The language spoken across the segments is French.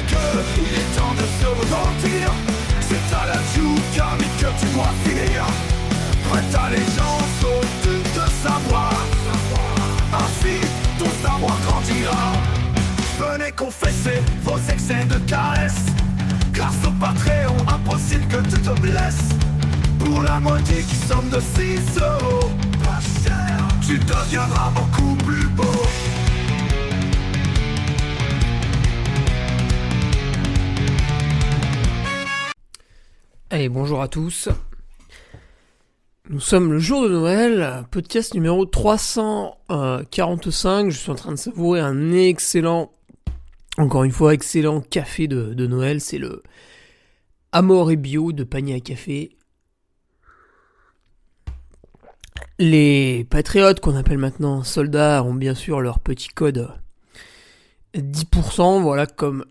qu'il est temps de se repentir. C'est à la Tchoukami que tu dois finir. Prête allégeance au-dessus de savoir. Ainsi ton savoir grandira. Venez confesser vos excès de caresses, car sur Patreon impossible que tu te blesses. Pour la modique somme de 6 euros, pas cher, tu deviendras beaucoup plus beau. Allez, bonjour à tous. Nous sommes le jour de Noël, podcast numéro 345. Je suis en train de savourer un excellent café de Noël. C'est le Amore et Bio de panier à café. Les patriotes, qu'on appelle maintenant soldats, ont bien sûr leur petit code 10%, voilà, comme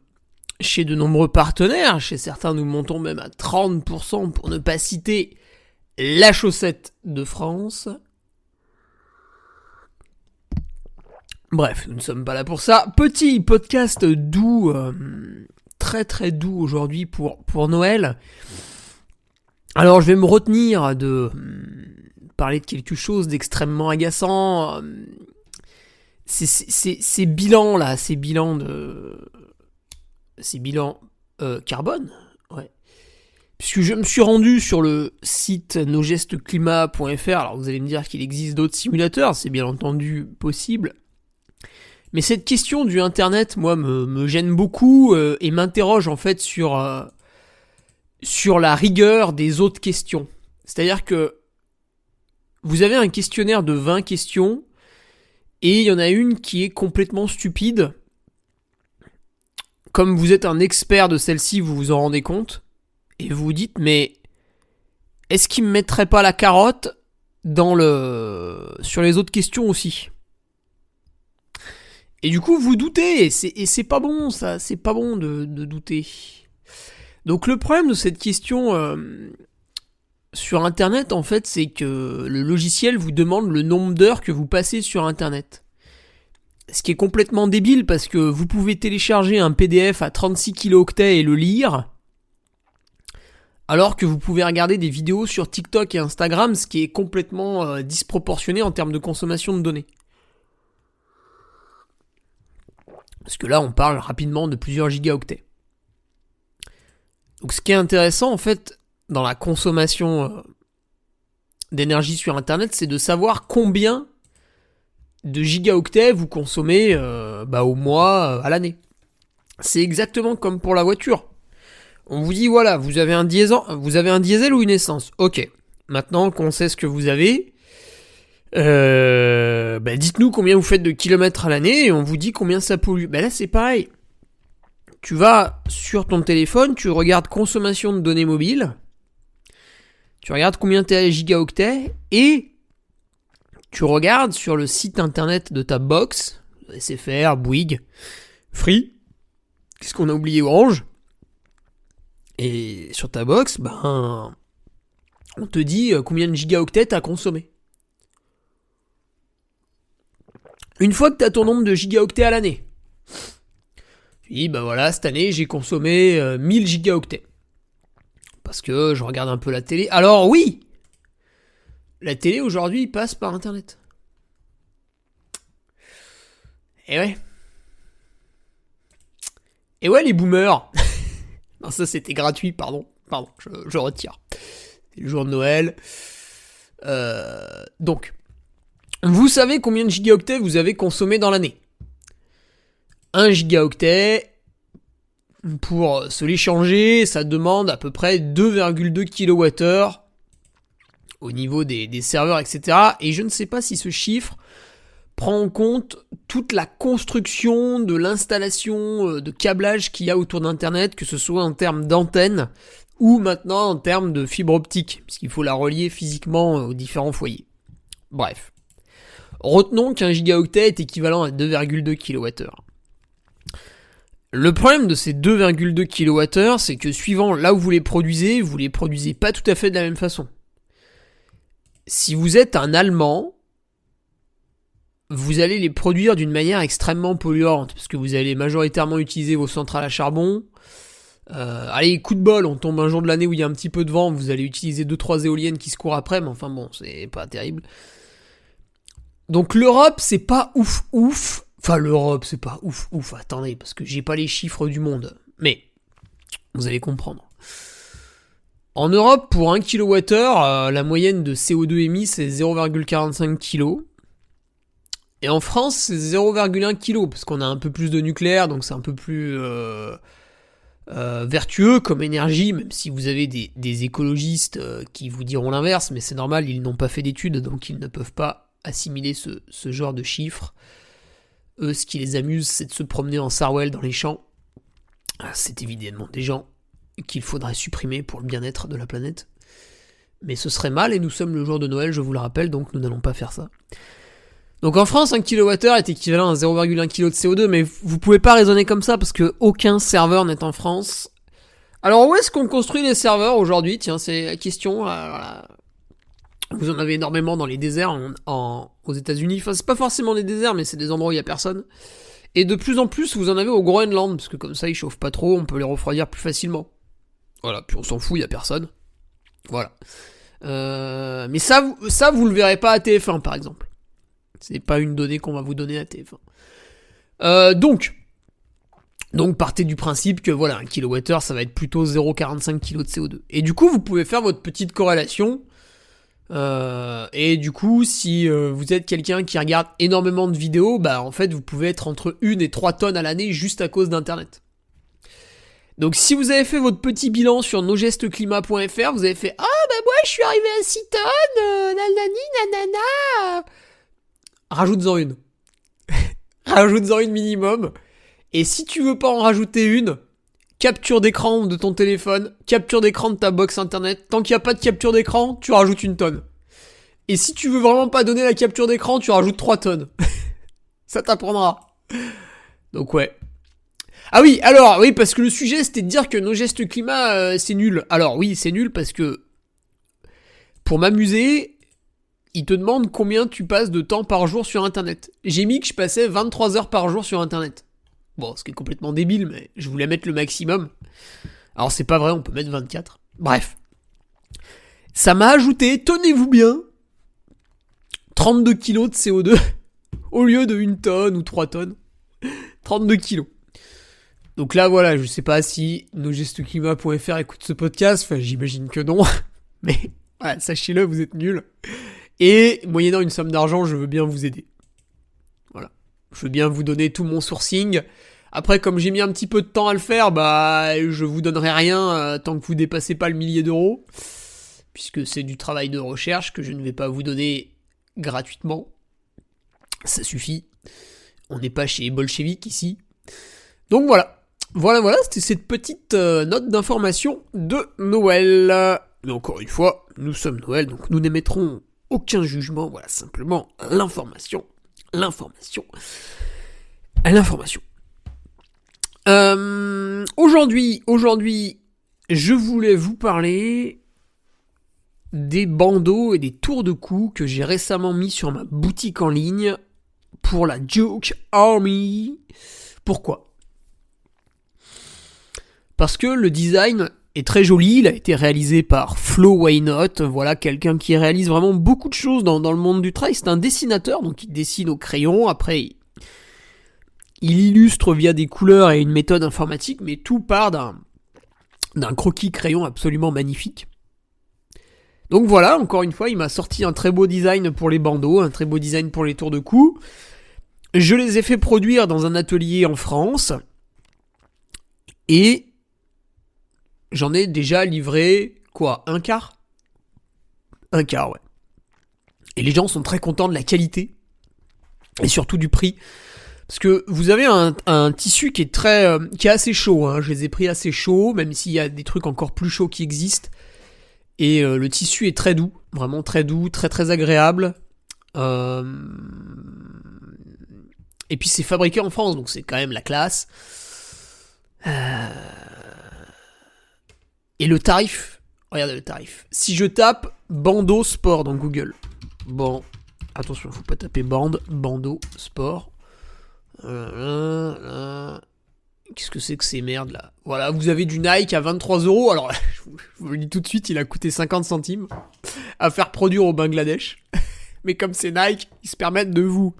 chez de nombreux partenaires. Chez certains, nous montons même à 30%, pour ne pas citer la chaussette de France. Bref, nous ne sommes pas là pour ça. Petit podcast doux, très très doux aujourd'hui pour Noël. Alors je vais me retenir de parler de quelque chose d'extrêmement agaçant. Ces bilans là, ces bilans carbone, ouais. Puisque je me suis rendu sur le site nosgestesclimat.fr. Alors vous allez me dire qu'il existe d'autres simulateurs, c'est bien entendu possible. Mais cette question du internet, moi, me gêne beaucoup et m'interroge en fait sur la rigueur des autres questions. C'est-à-dire que vous avez un questionnaire de 20 questions et il y en a une qui est complètement stupide. Comme vous êtes un expert de celle-ci, vous vous en rendez compte et vous vous dites, mais est-ce qu'il me mettrait pas la carotte sur les autres questions aussi ? Et du coup, vous doutez, et c'est pas bon, ça, c'est pas bon de douter. Donc le problème de cette question sur Internet, en fait, c'est que le logiciel vous demande le nombre d'heures que vous passez sur Internet. Ce qui est complètement débile, parce que vous pouvez télécharger un PDF à 36 kilooctets et le lire, alors que vous pouvez regarder des vidéos sur TikTok et Instagram, ce qui est complètement disproportionné en termes de consommation de données. Parce que là, on parle rapidement de plusieurs gigaoctets. Donc ce qui est intéressant, en fait, dans la consommation d'énergie sur Internet, c'est de savoir combien de gigaoctets vous consommez au mois, à l'année. C'est exactement comme pour la voiture. On vous dit, voilà, vous avez un diesel ou une essence. Ok, maintenant qu'on sait ce que vous avez, dites-nous combien vous faites de kilomètres à l'année et on vous dit combien ça pollue. Là c'est pareil. Tu vas sur ton téléphone, tu regardes consommation de données mobiles, tu regardes combien t'es à gigaoctets et tu regardes sur le site internet de ta box, SFR, Bouygues, Free, qu'est-ce qu'on a oublié, Orange, et sur ta box, on te dit combien de gigaoctets t'as consommé. Une fois que tu as ton nombre de gigaoctets à l'année, tu dis, cette année, j'ai consommé 1000 gigaoctets. Parce que je regarde un peu la télé. Alors oui, la télé aujourd'hui passe par Internet. Et ouais. Et ouais, les boomers. Non, ça c'était gratuit, pardon, je retire. C'est le jour de Noël. Donc... Vous savez combien de gigaoctets vous avez consommé dans l'année ? 1 gigaoctet, pour se l'échanger, ça demande à peu près 2,2 kWh au niveau des serveurs, etc. Et je ne sais pas si ce chiffre prend en compte toute la construction de l'installation de câblage qu'il y a autour d'Internet, que ce soit en termes d'antenne ou maintenant en termes de fibre optique, puisqu'il faut la relier physiquement aux différents foyers. Bref. Retenons qu'un gigaoctet est équivalent à 2,2 kWh. Le problème de ces 2,2 kWh, c'est que suivant là où vous les produisez pas tout à fait de la même façon. Si vous êtes un Allemand, vous allez les produire d'une manière extrêmement polluante, parce que vous allez majoritairement utiliser vos centrales à charbon. Allez, coup de bol, on tombe un jour de l'année où il y a un petit peu de vent, vous allez utiliser 2-3 éoliennes qui se courent après, mais enfin bon, c'est pas terrible. Donc l'Europe, c'est pas ouf. Enfin, l'Europe, c'est pas ouf. Attendez, parce que j'ai pas les chiffres du monde. Mais, vous allez comprendre. En Europe, pour 1 kWh, la moyenne de CO2 émis, c'est 0,45 kg. Et en France, c'est 0,1 kg, parce qu'on a un peu plus de nucléaire, donc c'est un peu plus vertueux comme énergie, même si vous avez des écologistes qui vous diront l'inverse, mais c'est normal, ils n'ont pas fait d'études, donc ils ne peuvent pas assimiler ce genre de chiffres. Eux, ce qui les amuse, c'est de se promener en Sarwell dans les champs. C'est évidemment des gens qu'il faudrait supprimer pour le bien-être de la planète. Mais ce serait mal, et nous sommes le jour de Noël, je vous le rappelle, donc nous n'allons pas faire ça. Donc en France, 1 kWh est équivalent à 0,1 kg de CO2, mais vous pouvez pas raisonner comme ça, parce que aucun serveur n'est en France. Alors où est-ce qu'on construit les serveurs aujourd'hui ? Tiens, c'est la question. Voilà. Vous en avez énormément dans les déserts aux États-Unis. Enfin, c'est pas forcément des déserts, mais c'est des endroits où il y a personne. Et de plus en plus, vous en avez au Groenland, parce que comme ça, ils chauffent pas trop, on peut les refroidir plus facilement. Voilà, puis on s'en fout, il y a personne. Voilà. Mais ça, vous le verrez pas à TF1, par exemple. C'est pas une donnée qu'on va vous donner à TF1. Donc, partez du principe que voilà, 1 kWh, ça va être plutôt 0,45 kg de CO2. Et du coup, vous pouvez faire votre petite corrélation. Et du coup, si vous êtes quelqu'un qui regarde énormément de vidéos, bah en fait, vous pouvez être entre 1 et 3 tonnes à l'année juste à cause d'Internet. Donc si vous avez fait votre petit bilan sur nosgestesclimat.fr, vous avez fait « Ah bah moi je suis arrivé à 6 tonnes, nanani, nanana !» Rajoute-en une. Rajoute-en une minimum. Et si tu veux pas en rajouter une, capture d'écran de ton téléphone, capture d'écran de ta box internet. Tant qu'il n'y a pas de capture d'écran, tu rajoutes 1 tonne. Et si tu veux vraiment pas donner la capture d'écran, tu rajoutes 3 tonnes. Ça t'apprendra. Donc ouais. Ah oui, alors, oui, parce que le sujet, c'était de dire que nos gestes climat, c'est nul. Alors oui, c'est nul parce que, pour m'amuser, il te demande combien tu passes de temps par jour sur Internet. J'ai mis que je passais 23 heures par jour sur Internet. Bon, ce qui est complètement débile, mais je voulais mettre le maximum. Alors c'est pas vrai, on peut mettre 24. Bref. Ça m'a ajouté, tenez-vous bien, 32 kilos de CO2 au lieu de 1 tonne ou 3 tonnes. 32 kilos. Donc là, voilà, je sais pas si nosgestesclimat.fr écoute ce podcast, enfin j'imagine que non, mais voilà, sachez-le, vous êtes nuls. Et moyennant une somme d'argent, je veux bien vous aider. Voilà. Je veux bien vous donner tout mon sourcing. Après, comme j'ai mis un petit peu de temps à le faire, bah je vous donnerai rien tant que vous dépassez pas le 1 000 000 d'euros. Puisque c'est du travail de recherche que je ne vais pas vous donner gratuitement. Ça suffit. On n'est pas chez Bolcheviks ici. Donc voilà. Voilà, c'était cette petite note d'information de Noël. Mais encore une fois, nous sommes Noël, donc nous n'émettrons aucun jugement, voilà, simplement l'information. Aujourd'hui, je voulais vous parler des bandeaux et des tours de cou que j'ai récemment mis sur ma boutique en ligne pour la Joke Army. Pourquoi ? Parce que le design est très joli, il a été réalisé par Flo Why Not, voilà, quelqu'un qui réalise vraiment beaucoup de choses dans le monde du trail. C'est un dessinateur, donc il dessine au crayon, après il illustre via des couleurs et une méthode informatique, mais tout part d'un croquis crayon absolument magnifique. Donc voilà, encore une fois, il m'a sorti un très beau design pour les bandeaux, un très beau design pour les tours de cou. Je les ai fait produire dans un atelier en France, et j'en ai déjà livré, un quart ? Un quart, ouais. Et les gens sont très contents de la qualité, et surtout du prix. Parce que vous avez un tissu qui est assez chaud, hein. Je les ai pris assez chaud, même s'il y a des trucs encore plus chauds qui existent. Et le tissu est très doux, vraiment très doux, très très agréable. Et puis c'est fabriqué en France, donc c'est quand même la classe. Et le tarif, regardez le tarif. Si je tape bandeau sport dans Google, bandeau Attention, faut pas taper bandeau, sport. Qu'est-ce que c'est que ces merdes là? Voilà, vous avez du Nike à 23€. Alors, je vous le dis tout de suite, il a coûté 50 centimes à faire produire au Bangladesh. Mais comme c'est Nike, ils se permettent de vous.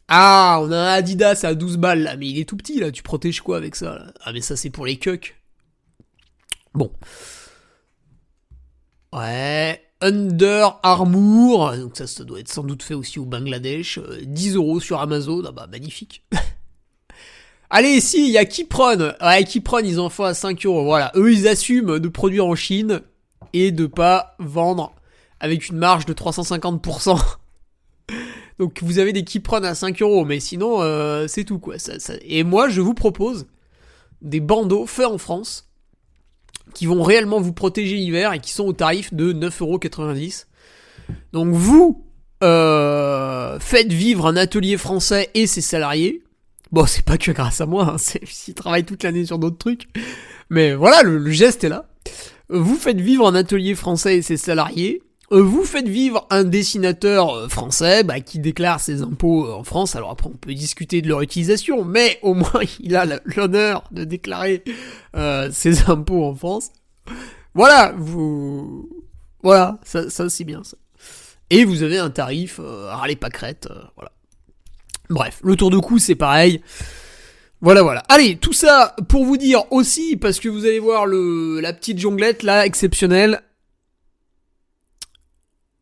Ah, on a un Adidas à 12 balles là, mais il est tout petit là, tu protèges quoi avec ça là? Ah, mais ça c'est pour les cucks. Bon. Ouais. Under Armour, donc ça doit être sans doute fait aussi au Bangladesh. 10€ sur Amazon, ah bah magnifique. Allez, si, il y a Kipron. Ouais, Kipron, ils en font à 5€. Voilà, eux, ils assument de produire en Chine et de pas vendre avec une marge de 350%. Donc, vous avez des Kipron à 5€, mais sinon, c'est tout, quoi. Et moi, je vous propose des bandeaux faits en France qui vont réellement vous protéger l'hiver et qui sont au tarif de 9,90€. Donc, vous faites vivre un atelier français et ses salariés. Bon, c'est pas que grâce à moi, hein, ils travaillent toute l'année sur d'autres trucs. Mais voilà, le geste est là. Vous faites vivre un atelier français et ses salariés. Vous faites vivre un dessinateur français qui déclare ses impôts en France. Alors après, on peut discuter de leur utilisation, mais au moins, il a l'honneur de déclarer ses impôts en France. Voilà, voilà, ça c'est bien ça. Et vous avez un tarif râler pâquerette, voilà. Bref, le tour de cou, c'est pareil. Voilà. Allez, tout ça pour vous dire aussi, parce que vous allez voir la petite jonglette là, exceptionnelle.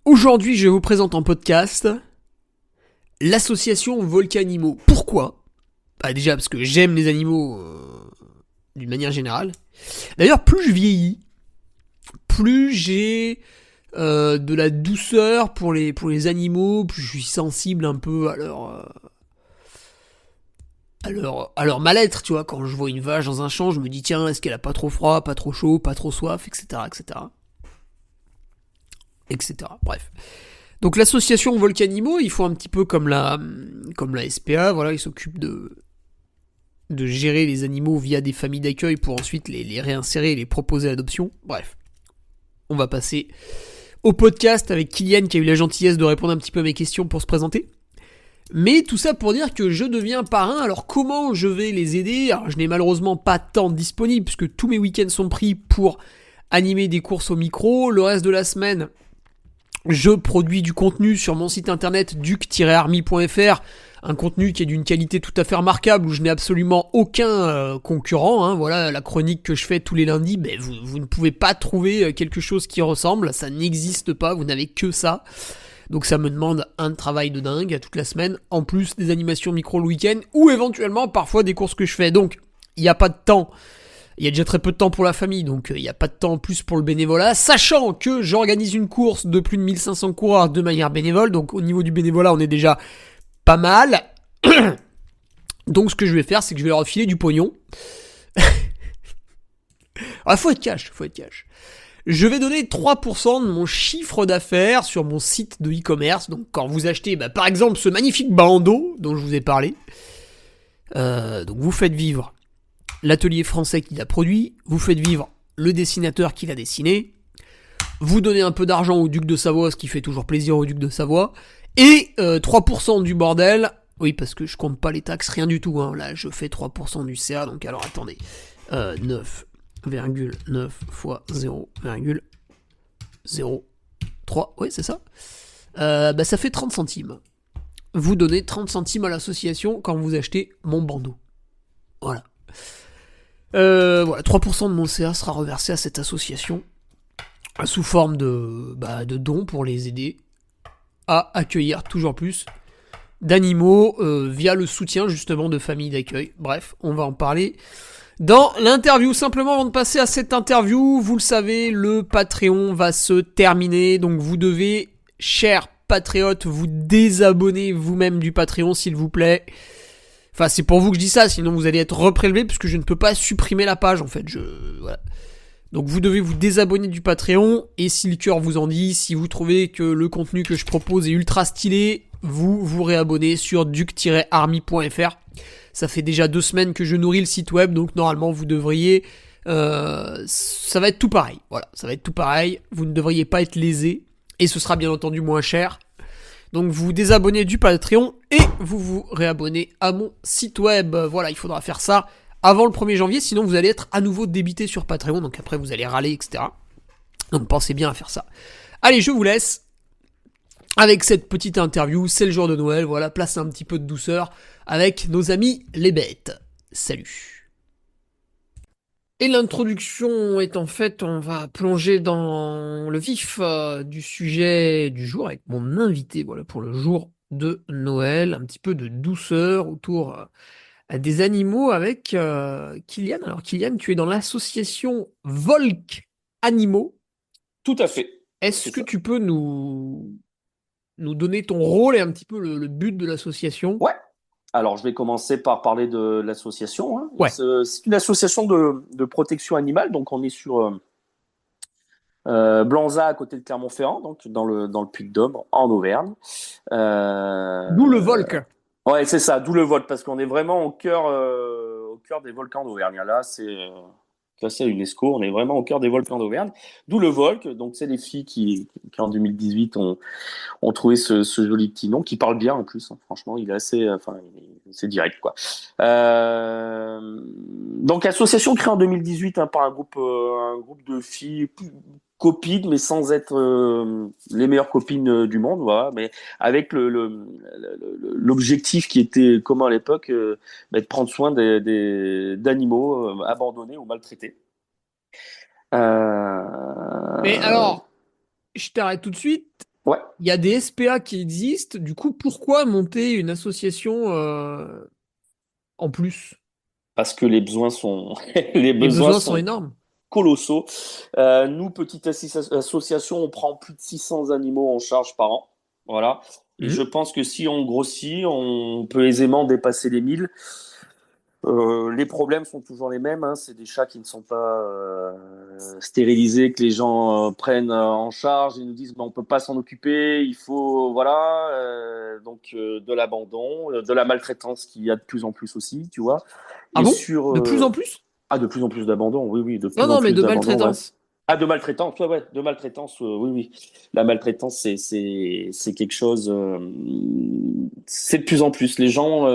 Aujourd'hui, je vous présente en podcast l'association Volcanimo. Pourquoi ? Déjà parce que j'aime les animaux d'une manière générale. D'ailleurs, plus je vieillis, plus j'ai de la douceur pour les animaux, plus je suis sensible un peu à leur mal-être, tu vois. Quand je vois une vache dans un champ, je me dis tiens, est-ce qu'elle a pas trop froid, pas trop chaud, pas trop soif, etc. Bref. Donc l'association Volcanimo, ils font un petit peu comme la SPA, voilà, ils s'occupent de gérer les animaux via des familles d'accueil pour ensuite les réinsérer et les proposer à l'adoption. Bref. On va passer au podcast avec Kylian qui a eu la gentillesse de répondre un petit peu à mes questions pour se présenter. Mais tout ça pour dire que je deviens parrain, alors comment je vais les aider ? Alors je n'ai malheureusement pas de temps disponible puisque tous mes week-ends sont pris pour animer des courses au micro. Le reste de la semaine, je produis du contenu sur mon site internet duc-army.fr, un contenu qui est d'une qualité tout à fait remarquable où je n'ai absolument aucun concurrent, hein. Voilà, la chronique que je fais tous les lundis, vous ne pouvez pas trouver quelque chose qui ressemble, ça n'existe pas, vous n'avez que ça. Donc ça me demande un travail de dingue toute la semaine, en plus des animations micro le week-end, ou éventuellement parfois des courses que je fais. Donc il n'y a pas de temps, il y a déjà très peu de temps pour la famille, donc il n'y a pas de temps en plus pour le bénévolat, sachant que j'organise une course de plus de 1500 coureurs de manière bénévole, donc au niveau du bénévolat on est déjà pas mal. Donc ce que je vais faire, c'est que je vais leur filer du pognon. Alors faut être cash. Je vais donner 3% de mon chiffre d'affaires sur mon site de e-commerce. Donc quand vous achetez par exemple ce magnifique bandeau dont je vous ai parlé, donc vous faites vivre l'atelier français qui l'a produit, vous faites vivre le dessinateur qui l'a dessiné, vous donnez un peu d'argent au duc de Savoie, ce qui fait toujours plaisir au duc de Savoie, et 3% du bordel, oui parce que je compte pas les taxes, rien du tout, hein. Là je fais 3% du CA, donc alors attendez, 9,9 fois 0,03, oui c'est ça, ça fait 30 centimes. Vous donnez 30 centimes à l'association quand vous achetez mon bandeau. Voilà. 3% de mon CA sera reversé à cette association sous forme de dons pour les aider à accueillir toujours plus d'animaux via le soutien justement de familles d'accueil. Bref, on va en parler dans l'interview. Simplement avant de passer à cette interview, vous le savez, le Patreon va se terminer, donc vous devez, chers patriotes, vous désabonner vous-même du Patreon s'il vous plaît. Enfin, c'est pour vous que je dis ça, sinon vous allez être reprélevé puisque je ne peux pas supprimer la page en fait. Voilà. Donc vous devez vous désabonner du Patreon et si le cœur vous en dit, si vous trouvez que le contenu que je propose est ultra stylé, vous vous réabonnez sur duc-army.fr. Ça fait déjà 2 semaines que je nourris le site web, donc normalement vous devriez... ça va être tout pareil. Voilà, ça va être tout pareil. Vous ne devriez pas être lésés. Et ce sera bien entendu moins cher. Donc vous vous désabonnez du Patreon et vous vous réabonnez à mon site web. Voilà, il faudra faire ça avant le 1er janvier, sinon vous allez être à nouveau débité sur Patreon, donc après vous allez râler, etc. Donc pensez bien à faire ça. Allez, je vous laisse avec cette petite interview, c'est le jour de Noël, voilà, place un petit peu de douceur avec nos amis les bêtes. Salut. Et l'introduction est en fait, on va plonger dans le vif du sujet du jour avec mon invité, voilà, pour le jour de Noël, un petit peu de douceur autour des animaux avec Kylian. Alors Kylian, tu es dans l'association Volk Animaux. Tout à fait, Est-ce c'est que ça. tu peux nous donner ton rôle et un petit peu le but de l'association? Ouais. Alors, je vais commencer par parler de l'association, hein. Ouais. C'est une association de protection animale, donc on est sur Blanza, à côté de Clermont-Ferrand, donc dans le Puy-de-Dôme, en Auvergne. D'où le Euh, Volk. ouais, c'est ça, d'où le vol, parce qu'on est vraiment au cœur des volcans d'Auvergne. Là, c'est classé à l'UNESCO, on est vraiment au cœur des volcans d'Auvergne. D'où le Volk, donc c'est les filles qui en 2018 ont trouvé ce joli petit nom qui parle bien en plus, hein. Franchement, il est assez, enfin, c'est direct quoi. Donc association créée en 2018, hein, par un groupe de filles copines, mais sans être les meilleures copines du monde, voilà, mais avec l'objectif qui était commun à l'époque, de prendre soin d'animaux abandonnés ou maltraités. Mais Euh, alors, je t'arrête tout de suite. ouais. Il y a des SPA qui existent. Du coup, pourquoi monter une association en plus? Parce que les besoins sont les Les besoins besoins sont sont énormes. colossaux. Nous, petite association, on prend plus de 600 animaux en charge par an. Voilà. Et je Mhm. pense que si on grossit, on peut aisément dépasser les 1000. Les problèmes sont toujours les mêmes, hein. C'est des chats qui ne sont pas stérilisés, que les gens prennent en charge et nous disent, bah, on peut pas s'en occuper, il faut, voilà, donc de l'abandon, de la maltraitance qu'il y a de plus en plus aussi, tu vois. Ah Et bon? sur De plus en plus? de plus en plus d'abandon, oui, oui, de Non, plus en non, mais plus de d'abandon, ouais. maltraitance. Ah, de maltraitance, ouais, ouais, de maltraitance, oui, oui. La maltraitance, c'est quelque chose, c'est de plus en plus. Les gens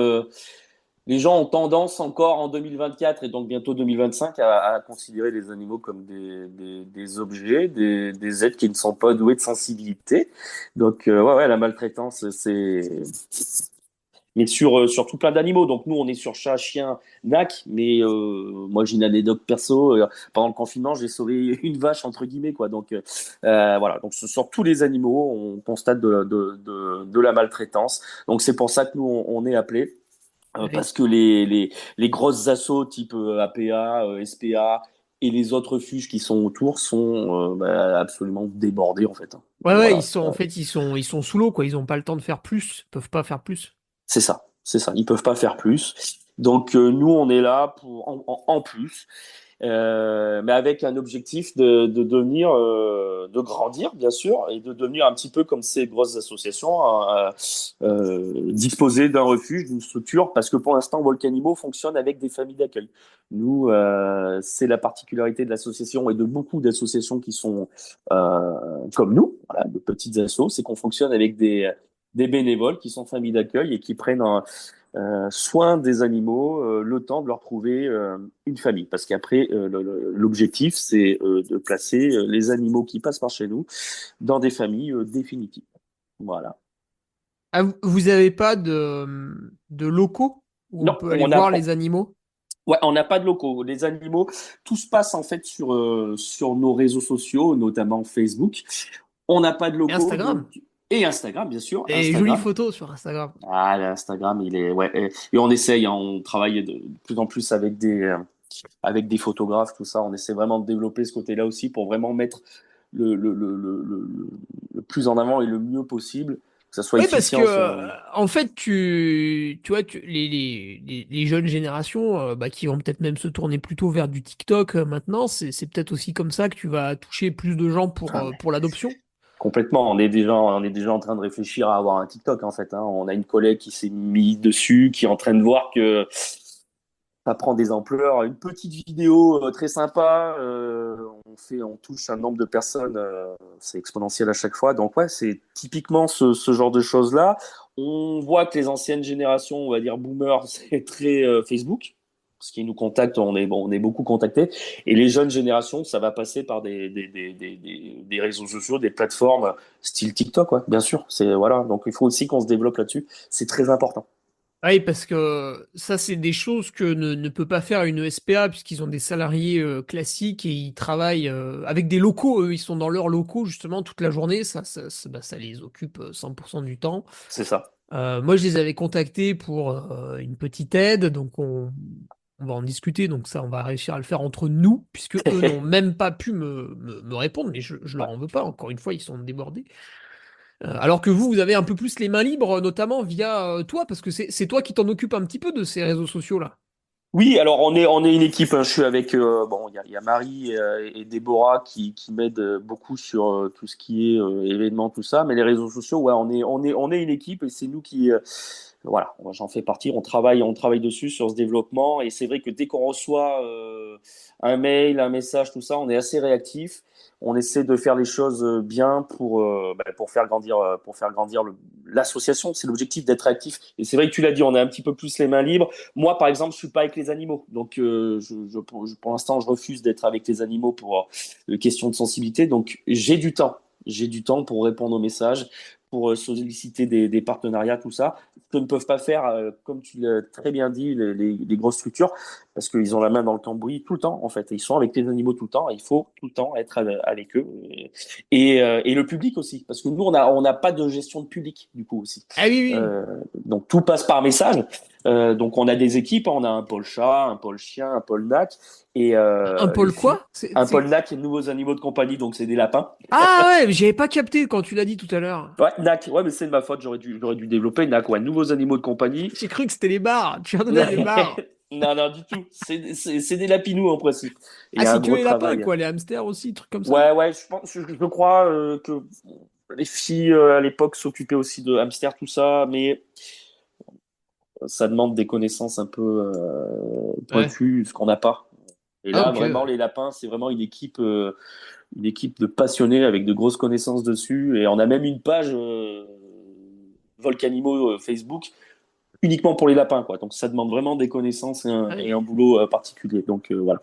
ont tendance encore en 2024 et donc bientôt 2025 à considérer les animaux comme des objets, des êtres qui ne sont pas doués de sensibilité. Donc, ouais, ouais, la maltraitance, mais sur tout plein d'animaux. Donc nous, on est sur chat, chien, nac, mais moi j'ai une anecdote perso. Pendant le confinement, j'ai sauvé une vache entre guillemets, quoi. Donc voilà. Donc sur tous les animaux, on constate de la maltraitance. Donc c'est pour ça que nous on est appelés. Ouais. Parce que les grosses assos type APA, SPA et les autres refuges qui sont autour sont absolument débordés en fait, hein. Ouais, ouais, Voilà, ils sont en fait, ils sont sous l'eau, quoi. Ils ont pas le temps de faire plus. Ils peuvent pas faire plus. c'est ça, c'est ça. Ils peuvent pas faire plus. Donc nous on est là pour en plus. Mais avec un objectif de devenir, de grandir bien sûr, et de devenir un petit peu comme ces grosses associations, disposer d'un refuge, d'une structure, parce que pour l'instant Volcanimo fonctionne avec des familles d'accueil. Nous, c'est la particularité de l'association et de beaucoup d'associations qui sont comme nous, voilà, de petites assos, c'est qu'on fonctionne avec des bénévoles qui sont familles d'accueil et qui prennent soin des animaux, le temps de leur trouver une famille. Parce qu'après, l'objectif, c'est de placer les animaux qui passent par chez nous dans des familles définitives. Voilà. Ah, vous avez pas de locaux où on Non, peut aller voir les animaux? ouais, on n'a pas de locaux. Les animaux, tout se passe en fait sur nos réseaux sociaux, notamment Facebook. On n'a pas de Et locaux, Instagram. donc et Instagram, bien sûr, Et jolies Instagram. photos sur Instagram. Ah, l'Instagram, il est ouais, et on essaye, hein, on travaille de plus en plus avec des photographes, tout ça. On essaie vraiment de développer ce côté-là aussi pour vraiment mettre le plus en avant et le mieux possible, que ça soit Oui, parce que efficient. en fait, tu vois, les jeunes générations, bah, qui vont peut-être même se tourner plutôt vers du TikTok maintenant, c'est peut-être aussi comme ça que tu vas toucher plus de gens Ah, mais pour l'adoption. complètement. On est déjà en train de réfléchir à avoir un TikTok en fait, hein. On a une collègue qui s'est mise dessus, qui est en train de voir que ça prend des ampleurs. Une petite vidéo très sympa, on touche un nombre de personnes, c'est exponentiel à chaque fois. Donc ouais, c'est typiquement ce genre de choses-là. On voit que les anciennes générations, on va dire boomers, c'est très Facebook. Ce qui nous contacte, on est beaucoup contactés. Et les jeunes générations, ça va passer par des réseaux sociaux, des plateformes style TikTok, ouais, bien sûr. Voilà. Donc il faut aussi qu'on se développe là-dessus. C'est très important. Oui, parce que ça, c'est des choses que ne peut pas faire une SPA, puisqu'ils ont des salariés classiques et ils travaillent avec des locaux. Eux, ils sont dans leurs locaux justement toute la journée. Ça les occupe 100% du temps. C'est ça. Moi, je les avais contactés pour une petite aide, donc on va en discuter. Donc ça, on va réussir à le faire entre nous, puisque eux n'ont même pas pu me répondre, mais je leur Ouais. en veux pas. Encore une fois, ils sont débordés. Alors que vous avez un peu plus les mains libres, notamment via toi, parce que c'est toi qui t'en occupes un petit peu de ces réseaux sociaux-là. Oui, alors on est une équipe, hein. Je suis avec bon, il y a Marie et Déborah qui m'aident beaucoup sur tout ce qui est événements, tout ça. Mais les réseaux sociaux, ouais, on est une équipe et c'est nous qui voilà, moi, j'en fais partie. On travaille dessus sur ce développement et c'est vrai que dès qu'on reçoit un mail, un message, tout ça, on est assez réactif. On essaie de faire les choses bien pour faire grandir l'association. C'est l'objectif d'être actif. Et c'est vrai que tu l'as dit, on a un petit peu plus les mains libres. Moi, par exemple, je suis pas avec les animaux, donc pour l'instant, je refuse d'être avec les animaux pour questions de sensibilité. Donc, j'ai du temps. J'ai du temps pour répondre aux messages, pour solliciter des partenariats, tout ça, que ne peuvent pas faire, comme tu l'as très bien dit, les grosses structures, parce qu'ils ont la main dans le cambouis tout le temps, en fait. Ils sont avec les animaux tout le temps, et il faut tout le temps être avec eux. Et le public aussi, parce que nous, on n'a pas de gestion de public, du coup, aussi. Ah oui, oui. Euh, donc tout passe par message. Donc on a des équipes, on a un pôle chat, un pôle chien, un pôle NAC et Un les pôle filles. quoi? Un pôle NAC, nouveaux animaux de compagnie, donc c'est des lapins. Ah ouais, mais j'avais pas capté quand tu l'as dit tout à l'heure. Ouais, NAC, ouais, mais c'est de ma faute, j'aurais dû développer NAC, ouais, nouveaux animaux de compagnie. J'ai cru que c'était les bars. Tu viens de donner les bars. Non, non, du tout. C'est des lapinous en principe. Et il Ah, y a un si tu veux gros les lapins, travail. quoi, les hamsters aussi, trucs comme ça. Ouais, ouais, je crois que les filles à l'époque s'occupaient aussi de hamsters, tout ça, mais ça demande des connaissances un peu Ouais. pointues, ce qu'on n'a pas. Et Ah là, ok, vraiment, ouais. les lapins, c'est vraiment une équipe de passionnés avec de grosses connaissances dessus. Et on a même une page Volcanimo Facebook uniquement pour les lapins, quoi. Donc ça demande vraiment des connaissances Ah et oui. un boulot particulier. Donc voilà.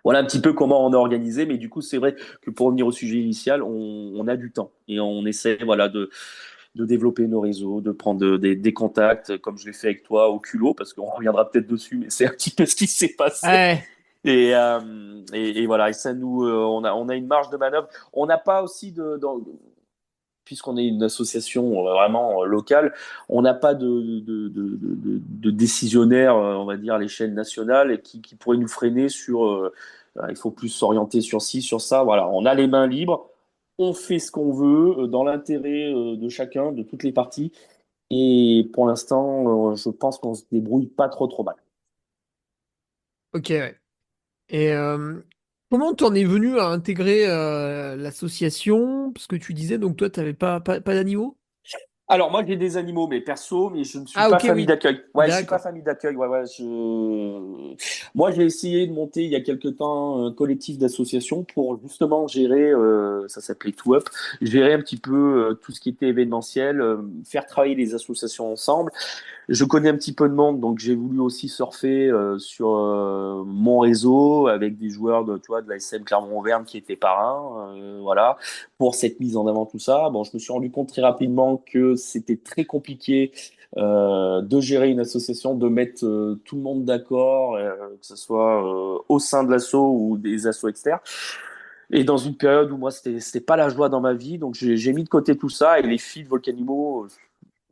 Voilà un petit peu comment on est organisé, mais du coup, c'est vrai que pour revenir au sujet initial, on a du temps et on essaie, voilà, de développer nos réseaux, de prendre des contacts, comme je l'ai fait avec toi au culot, parce qu'on reviendra peut-être dessus, mais c'est un petit peu ce qui s'est passé. Ouais. Et voilà, et ça nous, on a une marge de manœuvre. On n'a pas aussi puisqu'on est une association vraiment locale, on n'a pas de décisionnaire, on va dire, à l'échelle nationale et qui pourrait nous freiner sur il faut plus s'orienter sur ci, sur ça. Voilà, on a les mains libres, on fait ce qu'on veut dans l'intérêt de chacun, de toutes les parties. Et pour l'instant, je pense qu'on se débrouille pas trop mal. Ok, ouais. Et comment t'en es venu à intégrer l'association? Parce que tu disais, donc toi, t'avais pas d'animaux? Alors moi j'ai des animaux mais perso mais je ne suis Ah pas ok, famille oui. d'accueil. Ouais, je suis pas D'accord. famille d'accueil. Ouais, ouais, moi j'ai essayé de monter il y a quelque temps un collectif d'associations pour justement gérer ça s'appelait Two Up, gérer un petit peu tout ce qui était événementiel, faire travailler les associations ensemble. Je connais un petit peu de monde, donc j'ai voulu aussi surfer sur mon réseau avec des joueurs tu vois, de la SM Clermont-Auvergne qui étaient parrains, voilà, pour cette mise en avant, tout ça. Bon, je me suis rendu compte très rapidement que c'était très compliqué de gérer une association, de mettre tout le monde d'accord, que ce soit au sein de l'asso ou des assos externes. Et dans une période où moi, c'était pas la joie dans ma vie, donc j'ai mis de côté tout ça et les filles de Volcanimo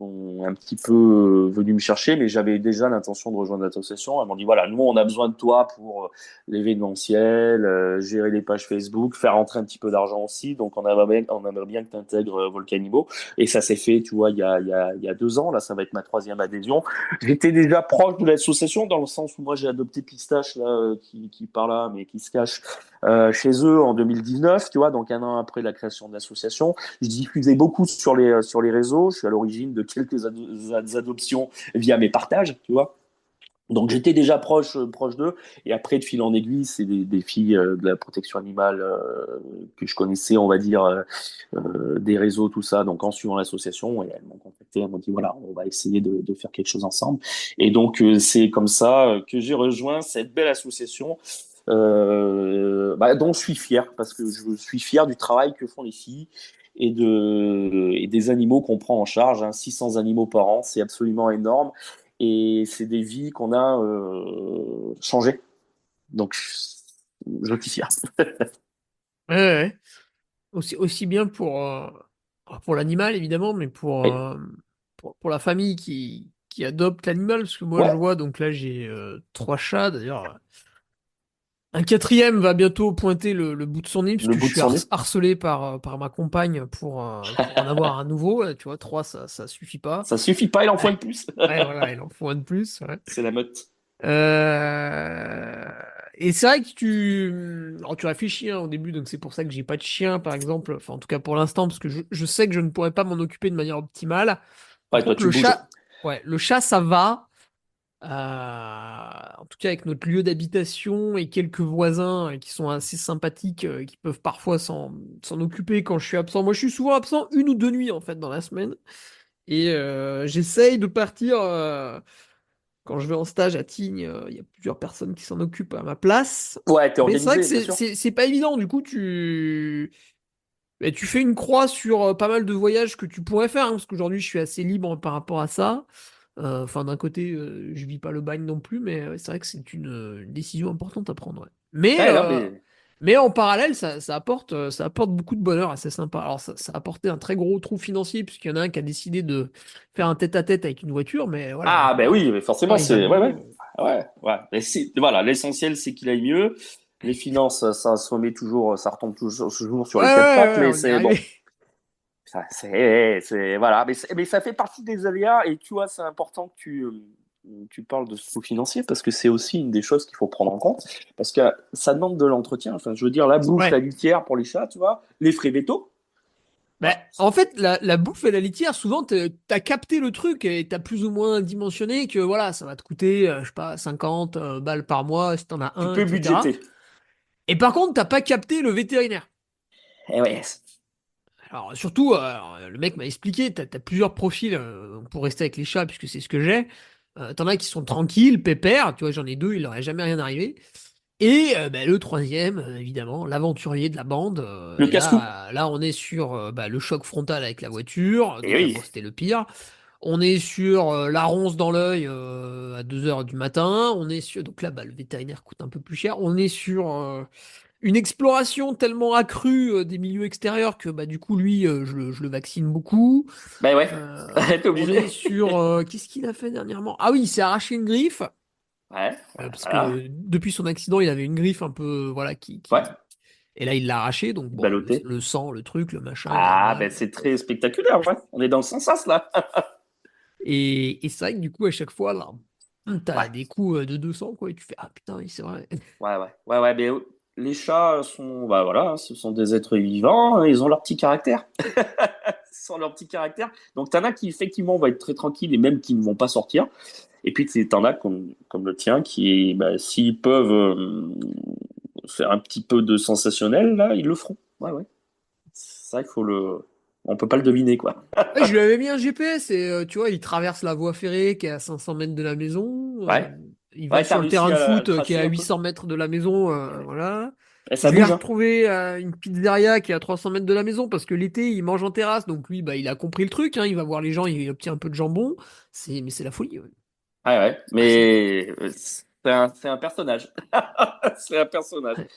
sont un petit peu venus me chercher, mais j'avais déjà l'intention de rejoindre l'association. Elles m'ont dit, voilà, nous, on a besoin de toi pour l'événementiel, gérer les pages Facebook, faire rentrer un petit peu d'argent aussi. Donc, on aimerait bien que tu intègres Volcanimo. Et ça s'est fait, tu vois, il y a 2 ans. Là, ça va être ma troisième adhésion. J'étais déjà proche de l'association dans le sens où moi, j'ai adopté Pistache, là, qui part là, mais qui se cache chez eux en 2019, tu vois, donc un an après la création de l'association. Je diffusais beaucoup sur les réseaux. Je suis à l'origine de quelques adoptions via mes partages, tu vois. Donc j'étais déjà proche d'eux. Et après, de fil en aiguille, c'est des filles de la protection animale que je connaissais, on va dire, des réseaux, tout ça. Donc en suivant l'association, et elles m'ont contacté, elles m'ont dit voilà, on va essayer de faire quelque chose ensemble. Et donc c'est comme ça que j'ai rejoint cette belle association dont je suis fier, parce que je suis fier du travail que font les filles et des animaux qu'on prend en charge. 600 animaux par an, c'est absolument énorme. Et c'est des vies qu'on a changées. Donc, je suis fier. Ouais, ouais. Aussi bien pour l'animal, évidemment, mais Oui. pour la famille qui adopte l'animal. Parce que moi, je Ouais, vois, donc là, j'ai 3 chats. D'ailleurs, un quatrième va bientôt pointer le bout de son nez, le puisque je bout de suis son nez. harcelé par ma compagne pour en avoir un nouveau. Tu vois, 3, ça suffit pas. Ça suffit pas, il en faut un Ouais, de plus. ouais, voilà, il en faut un de plus. Ouais. C'est la meute. Euh, Et c'est vrai que alors, tu réfléchis au début, donc c'est pour ça que j'ai pas de chien, par exemple. Enfin, en tout cas pour l'instant, parce que je sais que je ne pourrais pas m'en occuper de manière optimale. Par Ouais, toi, contre, tu le bouges. chat, ouais, le chat, ça va. En tout cas, avec notre lieu d'habitation et quelques voisins qui sont assez sympathiques, qui peuvent parfois s'en occuper quand je suis absent. Moi, je suis souvent absent 1 ou 2 nuits, en fait, dans la semaine. Et j'essaye de partir. Quand je vais en stage à Tignes, il y a plusieurs personnes qui s'en occupent à ma place. Ouais, t'es Mais c'est vrai que organisé, bien sûr. c'est pas évident. Du coup, tu fais une croix sur pas mal de voyages que tu pourrais faire, hein, parce qu'aujourd'hui, je suis assez libre par rapport à ça. Enfin, d'un côté, je vis pas le bagne non plus, mais c'est vrai que c'est une décision importante à prendre. Ouais. Ouais, non, mais. Mais en parallèle, ça apporte beaucoup de bonheur, assez sympa. Alors, ça a apporté un très gros trou financier, puisqu'il y en a un qui a décidé de faire un tête-à-tête avec une voiture, mais voilà, Ah, ben maintenant, oui, mais quand forcément, il va c'est. Ouais, mieux. ouais. Ouais, ouais. Mais voilà, l'essentiel, c'est qu'il aille mieux. Les finances, ça se remet toujours, ça retombe toujours sur Ouais, les quatre ouais, pattes, ouais, mais on y est c'est bon. arrivé. Voilà, mais ça fait partie des aléas et tu vois, c'est important que tu parles de sous financier parce que c'est aussi une des choses qu'il faut prendre en compte parce que ça demande de l'entretien. Enfin, je veux dire, la bouffe, la Ouais. litière pour les chats, tu vois, les frais vétos. Ben, en fait, la bouffe et la litière, souvent, t'as capté le truc et t'as plus ou moins dimensionné que voilà, ça va te coûter, je sais pas, 50 balles par mois si t'en as Tu un, peux etc. budgéter. Et par contre, t'as pas capté le vétérinaire. Eh ouais. Alors, surtout, le mec m'a expliqué, t'as plusieurs profils pour rester avec les chats, puisque c'est ce que j'ai. T'en as qui sont tranquilles, pépères, tu vois, j'en ai deux, il leur est jamais rien arrivé. Et ben, le troisième, évidemment, l'aventurier de la bande. Le Et casse-cou. là, on est sur le choc frontal avec la voiture. Eh Donc là, oui. bon, c'était le pire. On est sur la ronce dans l'œil à 2 heures du matin. On est sur. Donc là, le vétérinaire coûte un peu plus cher. On est sur une exploration tellement accrue des milieux extérieurs que du coup, lui, je le vaccine beaucoup. Ben ouais. T'es On est obligé. sur. Qu'est-ce qu'il a fait dernièrement? Ah oui, il s'est arraché une griffe. Ouais. Parce Voilà. que depuis son accident, il avait une griffe un peu, voilà, Ouais. Et là, il l'a arraché, donc bon, Ballotté. le sang, le truc, le machin, il a Ah, mal. ben c'est très spectaculaire, ouais. On est dans le sens là. Et c'est vrai que du coup, à chaque fois, là, t'as Ouais. des coups de 200, quoi, et tu fais, ah putain, oui, c'est vrai. Ouais, ouais, ouais, ouais, mais les chats sont, bah voilà, ce sont des êtres vivants, ils ont leur petit caractère. Ils ont leur petit caractère. Donc, t'en as qui, effectivement, vont être très tranquilles et même qui ne vont pas sortir. Et puis, t'en as comme le tien qui, s'ils peuvent faire un petit peu de sensationnel, là, ils le feront. Ouais, ouais. Ça, il faut le. On peut pas le deviner, quoi. Ouais, je lui avais mis un GPS et tu vois, il traverse la voie ferrée qui est à 500 mètres de la maison. Ouais. Il va Ouais, t'as sur le terrain réussi de à le foot qui est tracer à un peu. 800 mètres de la maison, voilà. Et ça Je lui ai bouge, hein. retrouvé une pizzeria qui est à 300 mètres de la maison parce que l'été, il mange en terrasse. Donc lui, il a compris le truc, hein, il va voir les gens, il obtient un peu de jambon. Mais c'est la folie. Ouais. Ouais, ouais. Ah, c'est la- Mais c'est un personnage. C'est un personnage. ouais.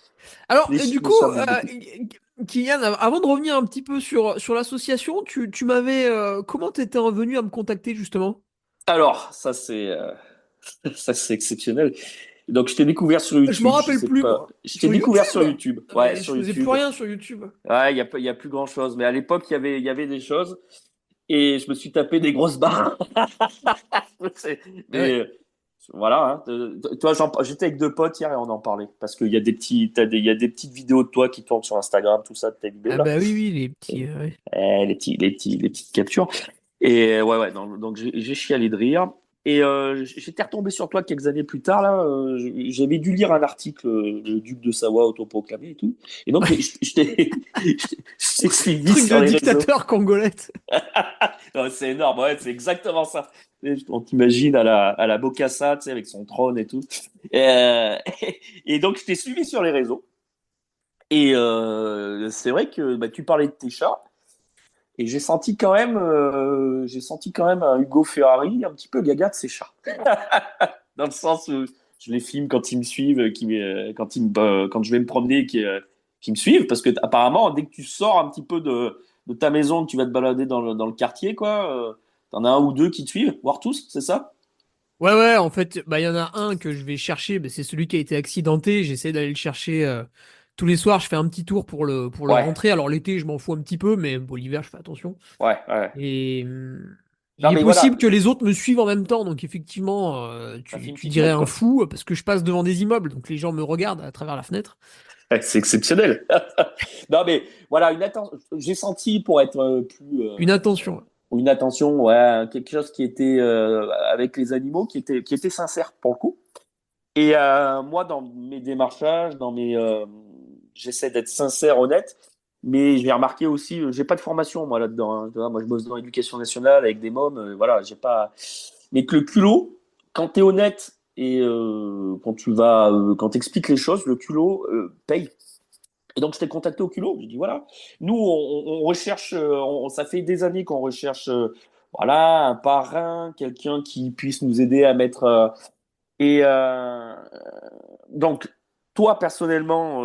Alors, du Les coup, chats bougent beaucoup. Kylian, avant de revenir un petit peu sur l'association, tu m'avais. Comment t'étais revenu à me contacter justement? Alors, ça c'est exceptionnel. Donc, je t'ai découvert sur Je m'en YouTube. Je rappelle sais plus, pas. moi. Je t'ai Sur découvert YouTube? sur YouTube. Ah, Ouais, mais je sur faisais plus YouTube. rien sur YouTube. Ouais, il y a plus grand-chose. Mais à l'époque, il y avait des choses. Et je me suis tapé des grosses barres. Ah ouais. Mais voilà. Toi, j'étais avec deux potes hier et on en parlait. Parce qu'il y a il y a des petites vidéos de toi qui tournent sur Instagram, tout ça, de tes vidéos Ah là. bah oui, oui, les petits. Ouais. Les petites captures. Et ouais, ouais. Donc j'ai chialé de rire. Et j'étais retombé sur toi quelques années plus tard, là. J'avais dû lire un article, le duc de Savoie autoproclamé et tout. Et donc, je t'ai suivi Truc sur de les réseaux. dictateur congolais. Non, c'est énorme, ouais, c'est exactement ça. Et on t'imagine à la Bokassa, tu sais, avec son trône et tout. Et, et donc, je t'ai suivi sur les réseaux. Et c'est vrai que bah, tu parlais de tes chats. Et j'ai senti quand même un Hugo Ferrari un petit peu gaga de ses chats. Dans le sens où je les filme quand ils me suivent, quand je vais me promener, qui me suivent, parce que apparemment, dès que tu sors un petit peu de ta maison, que tu vas te balader dans le quartier, quoi, t'en as un ou deux qui te suivent, voire tous, c'est ça? Ouais, ouais, en fait, bah, il y en a un que je vais chercher, bah, c'est celui qui a été accidenté. J'essaie d'aller le chercher tous les soirs. Je fais un petit tour pour le Ouais, rentrer. Alors, l'été, je m'en fous un petit peu, mais bon, l'hiver, je fais attention. ouais, ouais. Et Non, il est mais voilà, possible que les autres me suivent en même temps. Donc, effectivement, ça fait une tu petite dirais meute, un quoi. fou parce que je passe devant des immeubles. Donc, les gens me regardent à travers la fenêtre. Ouais, c'est exceptionnel. Non, mais voilà, j'ai senti pour être plus Une attention. une attention, ouais, quelque chose qui était avec les animaux, qui était sincère pour le coup. Et moi, dans mes démarchages, j'essaie d'être sincère, honnête, mais j'ai remarqué aussi, j'ai pas de formation moi là-dedans. Hein. Tu vois, moi, je bosse dans l'éducation nationale avec des mômes, voilà, j'ai pas. Mais que le culot, quand t'es honnête et quand t'expliques les choses, le culot paye. Et donc, je t'ai contacté au culot. J'ai dit, voilà, nous, on recherche, ça fait des années qu'on recherche, voilà, un parrain, quelqu'un qui puisse nous aider à mettre. Et donc, toi, personnellement,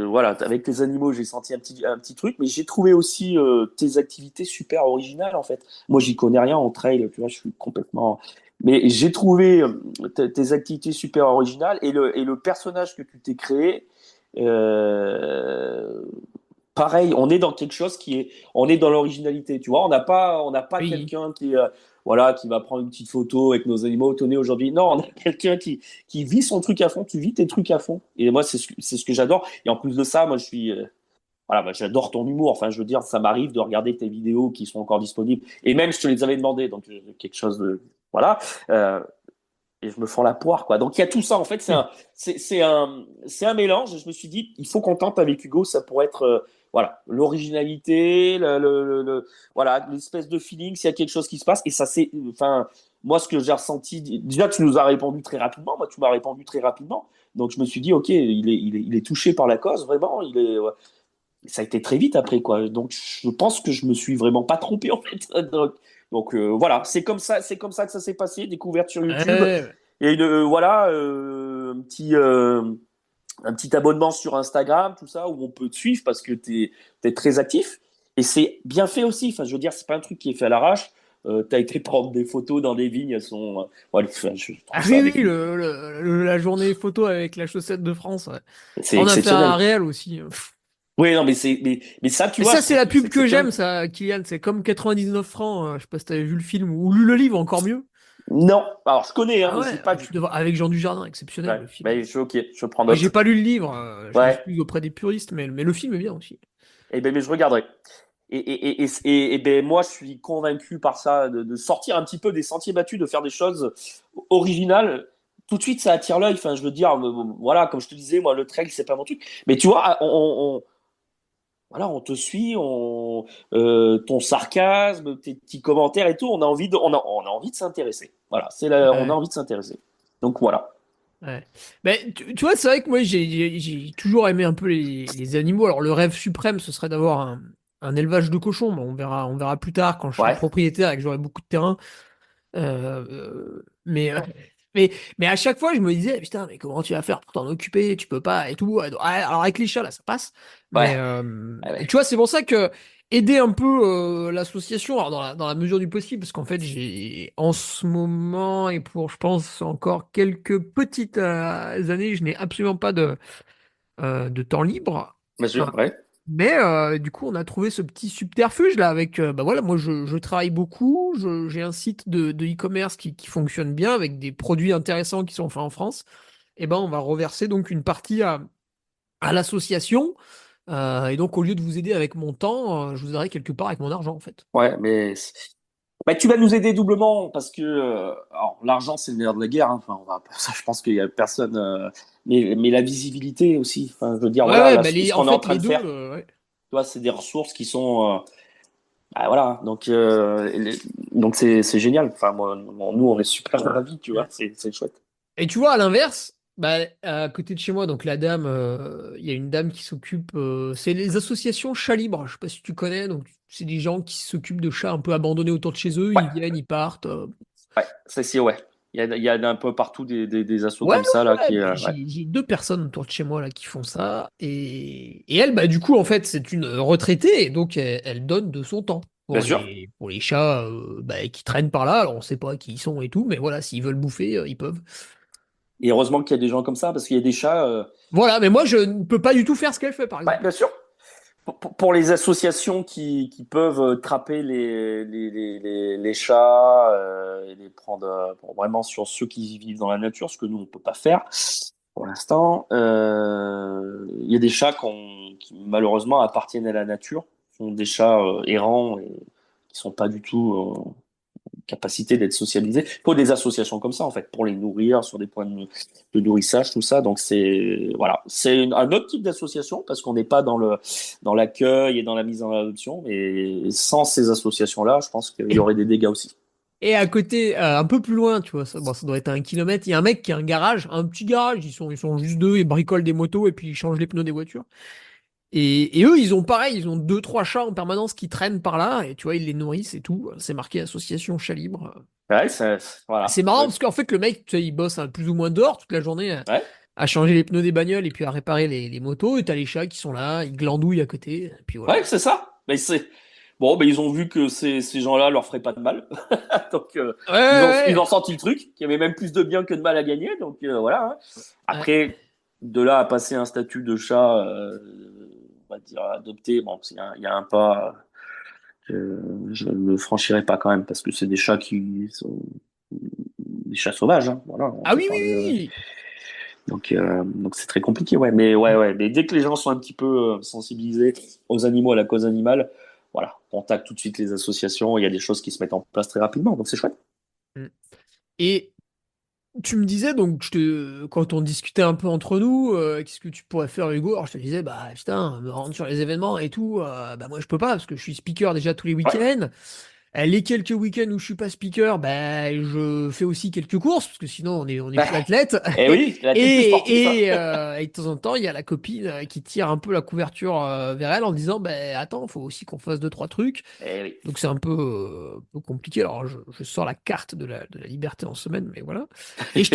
voilà, avec tes animaux, j'ai senti un petit truc, mais j'ai trouvé aussi tes activités super originales, en fait. Moi, j'y connais rien en trail, tu vois, je suis complètement. Mais j'ai trouvé tes activités super originales et le personnage que tu t'es créé. Euh, Pareil, on est dans quelque chose on est dans l'originalité, tu vois. On n'a pas Oui. quelqu'un voilà, qui va prendre une petite photo avec nos animaux tenez aujourd'hui. Non, on a quelqu'un qui vit son truc à fond. Tu vis tes trucs à fond. Et moi, c'est ce que j'adore. Et en plus de ça, moi, voilà, bah, j'adore ton humour. Enfin, je veux dire, ça m'arrive de regarder tes vidéos qui sont encore disponibles. Et même, je te les avais demandé. Donc, quelque chose de, voilà. Euh, et je me fends la poire, quoi. Donc il y a tout ça. En fait, c'est un mélange. Et je me suis dit, il faut qu'on tente avec Hugo. Ça pourrait être, voilà, l'originalité, voilà, l'espèce de feeling. S'il y a quelque chose qui se passe, et ça, c'est, enfin, moi, ce que j'ai ressenti, déjà, tu nous as répondu très rapidement. Moi, tu m'as répondu très rapidement. Donc je me suis dit, ok, il est touché par la cause, vraiment. Ouais. Ça a été très vite après, quoi. Donc je pense que je me suis vraiment pas trompé, en fait. Donc, voilà, c'est comme ça que ça s'est passé. Découverte sur YouTube. Ouais. Et voilà, un petit abonnement sur Instagram, tout ça, où on peut te suivre parce que tu es très actif. Et c'est bien fait aussi. Enfin, je veux dire, c'est pas un truc qui est fait à l'arrache. Tu as été prendre des photos dans des vignes, elles sont. Ouais, enfin, je trouve Ah ça oui, oui, avec. la journée photo avec la chaussette de France. Ouais. C'est On a fait un exceptionnel. réel aussi. Oui, non, mais ça, tu Mais vois, ça, je c'est trouve la que c'est pub que j'aime, exceptionnel. ça, Kylian. C'est comme 99 francs. Je sais pas si t'avais vu le film ou lu le livre, encore mieux. Non, alors je connais, hein, Ah mais ouais, j'ai pas lu. avec Jean Dujardin, exceptionnel Ouais, le film. mais ok, je prends Moi, j'ai note. pas lu le livre, je Ouais, m'excuse auprès des puristes, mais le film est bien aussi. et ben, mais je regarderai. Et ben, moi, je suis convaincu par ça, de sortir un petit peu des sentiers battus, de faire des choses originales. Tout de suite, ça attire l'œil. Enfin, je veux dire, voilà, comme je te disais, moi, le trail, c'est pas mon truc. Mais tu vois, voilà, on te suit, ton sarcasme, tes petits commentaires et tout, on a envie de s'intéresser. Voilà, on a Ouais, envie de s'intéresser. Donc voilà. ouais. Mais tu vois, c'est vrai que moi, j'ai toujours aimé un peu les animaux. Alors, le rêve suprême, ce serait d'avoir un élevage de cochons. Bon, on verra plus tard quand je serai Ouais. propriétaire et que j'aurai beaucoup de terrain. Mais, mais à chaque fois, je me disais, putain, mais comment tu vas faire pour t'en occuper? Tu peux pas et tout. Alors avec les chats, là, ça passe. Ouais. Mais Ouais, et ouais. tu vois, c'est pour ça que aider un peu l'association, alors dans la mesure du possible, parce qu'en fait, j'ai en ce moment et pour, je pense, encore quelques petites années, je n'ai absolument pas de temps libre. Bien sûr, ouais. Mais du coup, on a trouvé ce petit subterfuge là avec, bah voilà, moi je travaille beaucoup, j'ai un site de e-commerce qui fonctionne bien avec des produits intéressants qui sont faits en France. Et ben on va reverser donc une partie à l'association. Et donc au lieu de vous aider avec mon temps, je vous aiderai quelque part avec mon argent en fait. Ouais, mais Bah, tu vas nous aider doublement parce que alors, l'argent c'est le nerf de la guerre. Hein. Enfin, ça, je pense qu'il y a personne. Mais la visibilité aussi. Enfin, je veux dire, Ouais, voilà, ouais, là, bah ce en qu'on est en fait, train les de deux, faire, tu ouais. vois, c'est des ressources qui sont. Ah, voilà, donc c'est génial. Enfin, nous, on est super ravis, tu vois, c'est chouette. Et tu vois, à l'inverse, bah, à côté de chez moi, donc la dame, il y a une dame qui s'occupe, c'est les associations chats libres, je sais pas si tu connais, donc c'est des gens qui s'occupent de chats un peu abandonnés autour de chez eux, Ouais, ils viennent, ils partent. ouais, ouais. Il y a un peu partout des assos Ouais, comme ça, là, ouais, ouais, qui. mais Ouais, j'ai deux personnes autour de chez moi là qui font ça, et elle, bah du coup, en fait, c'est une retraitée, et donc elle donne de son temps bien sûr. pour les chats bah, qui traînent par là, alors on sait pas qui ils sont et tout, mais voilà, s'ils veulent bouffer, ils peuvent. Et heureusement qu'il y a des gens comme ça, parce qu'il y a des chats. Voilà, mais moi, je ne peux pas du tout faire ce qu'elle fait, par Ouais, exemple. bien sûr. Pour les associations qui peuvent trapper les chats et les prendre vraiment sur ceux qui vivent dans la nature, ce que nous, on peut pas faire pour l'instant, il y a des chats qui malheureusement appartiennent à la nature, sont des chats errants et qui sont pas du tout capacité d'être socialisés. Il faut des associations comme ça, en fait, pour les nourrir sur des points de nourrissage, tout ça. Donc, voilà, un autre type d'association parce qu'on n'est pas dans l'accueil et dans la mise en adoption. Mais sans ces associations-là, je pense qu'il y aurait des dégâts aussi. Et à côté, un peu plus loin, tu vois, ça, bon, ça doit être à 1 kilomètre, il y a un mec qui a un garage, un petit garage, ils sont juste deux, ils bricolent des motos et puis ils changent les pneus des voitures. Et eux, ils ont pareil, ils ont deux, trois chats en permanence qui traînent par là, et tu vois, ils les nourrissent et tout. C'est marqué association chat libre. Ouais, C'est voilà. marrant parce qu'en fait, le mec, tu sais, il bosse plus ou moins dehors toute la journée Ouais, à changer les pneus des bagnoles et puis à réparer les motos, et t'as les chats qui sont là, ils glandouillent à côté, et puis voilà. ouais, c'est ça. Mais bon, ils ont vu que ces gens-là leur feraient pas de mal. Donc, Ouais, ouais, ils ont ouais. senti le truc, qu'il y avait même plus de bien que de mal à gagner. Donc, voilà. Hein. Ouais. Après, de là à passer un statut de chat, on va dire adopté, bon, il y a un pas que je ne franchirai pas quand même parce que c'est des chats qui sont des chats sauvages. Hein. Voilà, on Ah peut oui, oui, parler. oui, oui. Donc c'est très compliqué, ouais. Mais ouais. Mais dès que les gens sont un petit peu sensibilisés aux animaux, à la cause animale, voilà, on contacte tout de suite les associations. Il y a des choses qui se mettent en place très rapidement, donc c'est chouette. Mm. Et tu me disais, donc, quand on discutait un peu entre nous, qu'est-ce que tu pourrais faire, Hugo? Alors, je te disais, bah, putain, me rendre sur les événements et tout, bah, moi, je peux pas, parce que je suis speaker déjà tous les Ouais. week-ends. Les quelques week-ends où je suis pas speaker, bah, je fais aussi quelques courses, parce que sinon, on est plus athlète. Et oui, t'es plus sportif. Hein. Et de temps en temps, il y a la copine qui tire un peu la couverture vers elle en disant, bah, attends, faut aussi qu'on fasse deux, trois trucs. Et oui. Donc c'est un peu compliqué. Alors je sors la carte de la liberté en semaine, mais voilà. Et je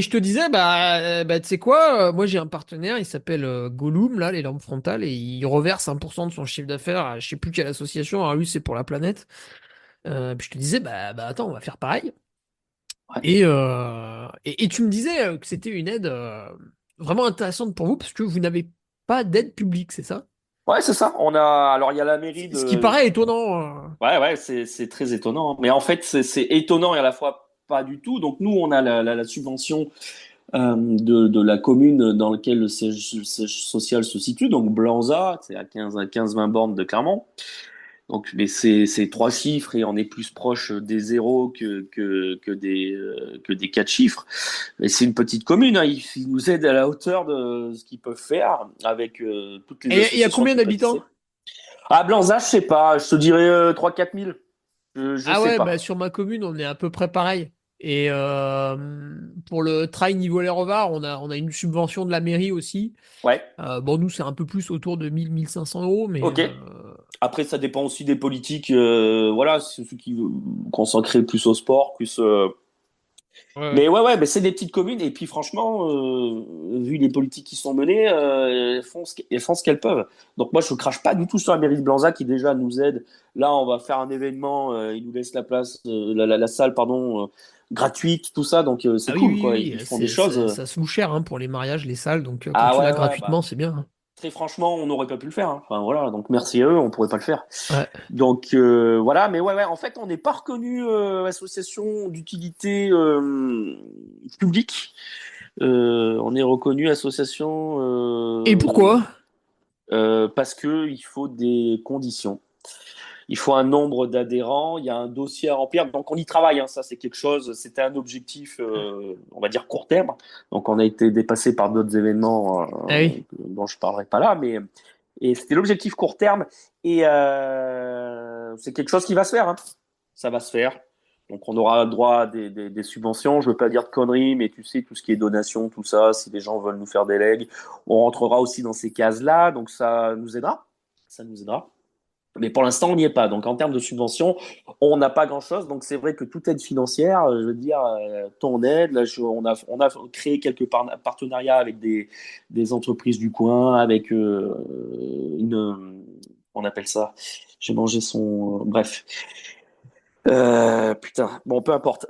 te disais, bah tu sais quoi, moi j'ai un partenaire, il s'appelle Gollum, là, les lampes frontales, et il reverse 1% de son chiffre d'affaires à je sais plus quelle association. Alors lui, c'est pour la planète. Puis je te disais, bah attends, on va faire pareil. Ouais. Et tu me disais que c'était une aide vraiment intéressante pour vous, parce que vous n'avez pas d'aide publique, c'est ça? Ouais, c'est ça. Alors il y a la mairie Ce qui de. paraît étonnant. Ouais, c'est très étonnant. Mais en fait, c'est étonnant et à la fois pas du tout. Donc nous, on a la subvention de la commune dans laquelle le siège social se situe, donc Blanza, c'est à 15-20 bornes de Clermont. Donc, mais c'est trois chiffres et on est plus proche des zéros que des quatre chiffres. Mais c'est une petite commune, hein. Ils nous aident à la hauteur de ce qu'ils peuvent faire avec toutes les Et il y a associations combien qui d'habitants? pâtissaient. À Blanza, je sais pas, je te dirais 3-4 000. Je Ah sais ouais, bah pas. sur ma commune, on est à peu près pareil. Et pour le trail niveau les revards, on a une subvention de la mairie aussi. Ouais, Bon, nous, c'est un peu plus autour de 1 500 euros, mais ok. Après, ça dépend aussi des politiques. Voilà, c'est ceux qui consacrent plus au sport, plus. ouais. Mais ouais, mais c'est des petites communes. Et puis, franchement, vu les politiques qui sont menées, elles font ce qu'elles peuvent. Donc, moi, je ne crache pas du tout sur la mairie de Blanza qui déjà nous aide. Là, on va faire un événement. Ils nous laissent la place, la salle, pardon, gratuite, tout ça. Donc, Ah c'est oui, cool, oui, quoi. oui, Ils font des choses. ça se loue cher hein, pour les mariages, les salles, donc quand Ah tu l'as ouais, gratuitement, bah. c'est bien. Hein. Très franchement, on n'aurait pas pu le faire. Hein. Enfin, voilà. Donc, merci à eux, on pourrait pas le faire. Ouais. Donc voilà, mais ouais, en fait, on n'est pas reconnu association d'utilité publique. On est reconnu association Et pourquoi? parce que il faut des conditions. il faut un nombre d'adhérents, il y a un dossier à remplir. Donc on y travaille, hein, ça c'est quelque chose, c'était un objectif, on va dire court terme. Donc on a été dépassé par d'autres événements Ah oui. dont je parlerai pas là, mais et c'était l'objectif court terme et c'est quelque chose qui va se faire. Hein. Ça va se faire. Donc on aura le droit à des subventions. Je veux pas dire de conneries, mais tu sais tout ce qui est donation, tout ça. Si les gens veulent nous faire des legs, on rentrera aussi dans ces cases-là. Donc ça nous aidera. Ça nous aidera. Mais pour l'instant, on n'y est pas. Donc, en termes de subventions, on n'a pas grand-chose. Donc, c'est vrai que toute aide financière, je veux dire, ton aide, là, on a créé quelques partenariats avec des entreprises du coin, avec on appelle ça, j'ai mangé son, bref. Putain, bon, peu importe,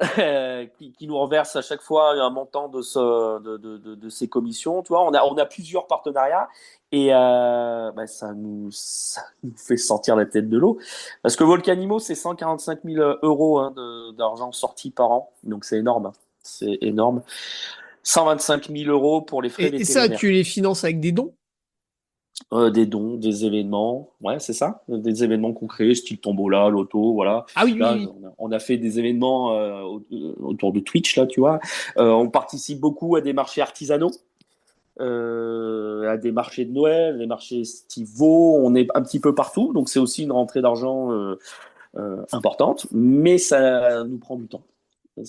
qui nous reverse à chaque fois un montant de ces commissions. Tu vois, on a plusieurs partenariats et bah, ça nous fait sortir la tête de l'eau. Parce que Volcanimo, c'est 145 000 euros hein, d'argent sorti par an. Donc c'est énorme. Hein. C'est énorme. 125 000 euros pour les frais Et ça, vétérinaires. tu les finances avec des dons? Des dons, des événements, ouais, c'est ça, des événements concrets, style tombola, loto, voilà. Ah oui, oui, Là, oui. on a fait des événements autour de Twitch, là, tu vois. On participe beaucoup à des marchés artisanaux, à des marchés de Noël, des marchés estivaux. On est un petit peu partout, donc c'est aussi une rentrée d'argent importante, mais ça nous prend du temps.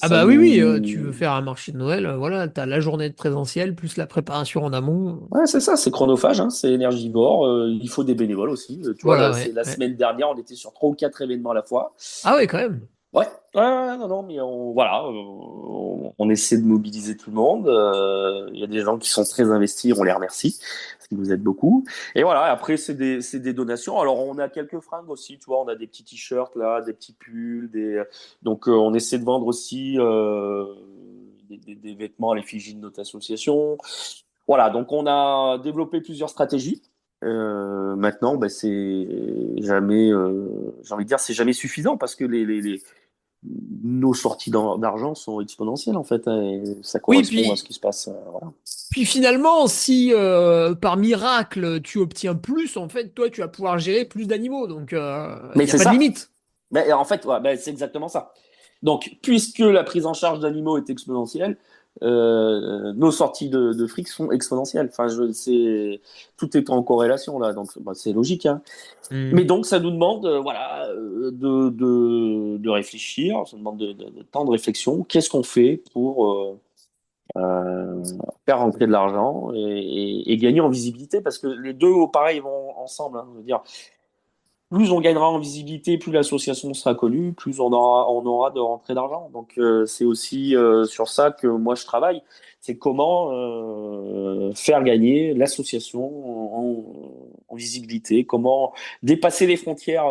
Ah Ça bah oui, oui, tu nous, veux faire un marché de Noël, voilà, t'as la journée de présentiel plus la préparation en amont. Ouais, c'est ça, c'est chronophage, hein, c'est énergivore. Il faut des bénévoles aussi. Tu vois, Voilà, c'est ouais, la ouais. semaine dernière, on était sur trois ou quatre événements à la fois. Ah ouais, quand même. Ouais, ouais, ouais, non, non, mais voilà, on essaie de mobiliser tout le monde. Il y a des gens qui sont très investis, on les remercie, ce qui nous aide beaucoup. Et voilà, après, c'est des donations. Alors, on a quelques fringues aussi, tu vois, on a des petits t-shirts là, des petits pulls, donc on essaie de vendre aussi des vêtements à l'effigie de notre association. Voilà, donc on a développé plusieurs stratégies. Maintenant, bah, c'est jamais, j'ai envie de dire, c'est jamais suffisant parce que nos sorties d'argent sont exponentielles en fait, hein, et ça Oui, correspond à ce puis, qui se passe. Voilà. puis finalement, si par miracle tu obtiens plus, en fait, toi, tu vas pouvoir gérer plus d'animaux, donc il Mais n'y a c'est pas de ça. limite. Mais en fait, ouais, ben, c'est exactement ça. Donc, puisque la prise en charge d'animaux est exponentielle, nos sorties de fric sont exponentielles. Enfin, tout est en corrélation là, donc bah, c'est logique. Hein. Mais Hmm. donc, ça nous demande, voilà, de réfléchir, ça demande de temps de réflexion. Qu'est-ce qu'on fait pour euh, faire rentrer de l'argent et gagner en visibilité? Parce que les deux, pareil, vont ensemble. Hein. Je veux dire, plus on gagnera en visibilité, plus l'association sera connue, plus on aura de rentrée d'argent. Donc c'est aussi sur ça que moi je travaille. C'est comment faire gagner l'association en visibilité, comment dépasser les frontières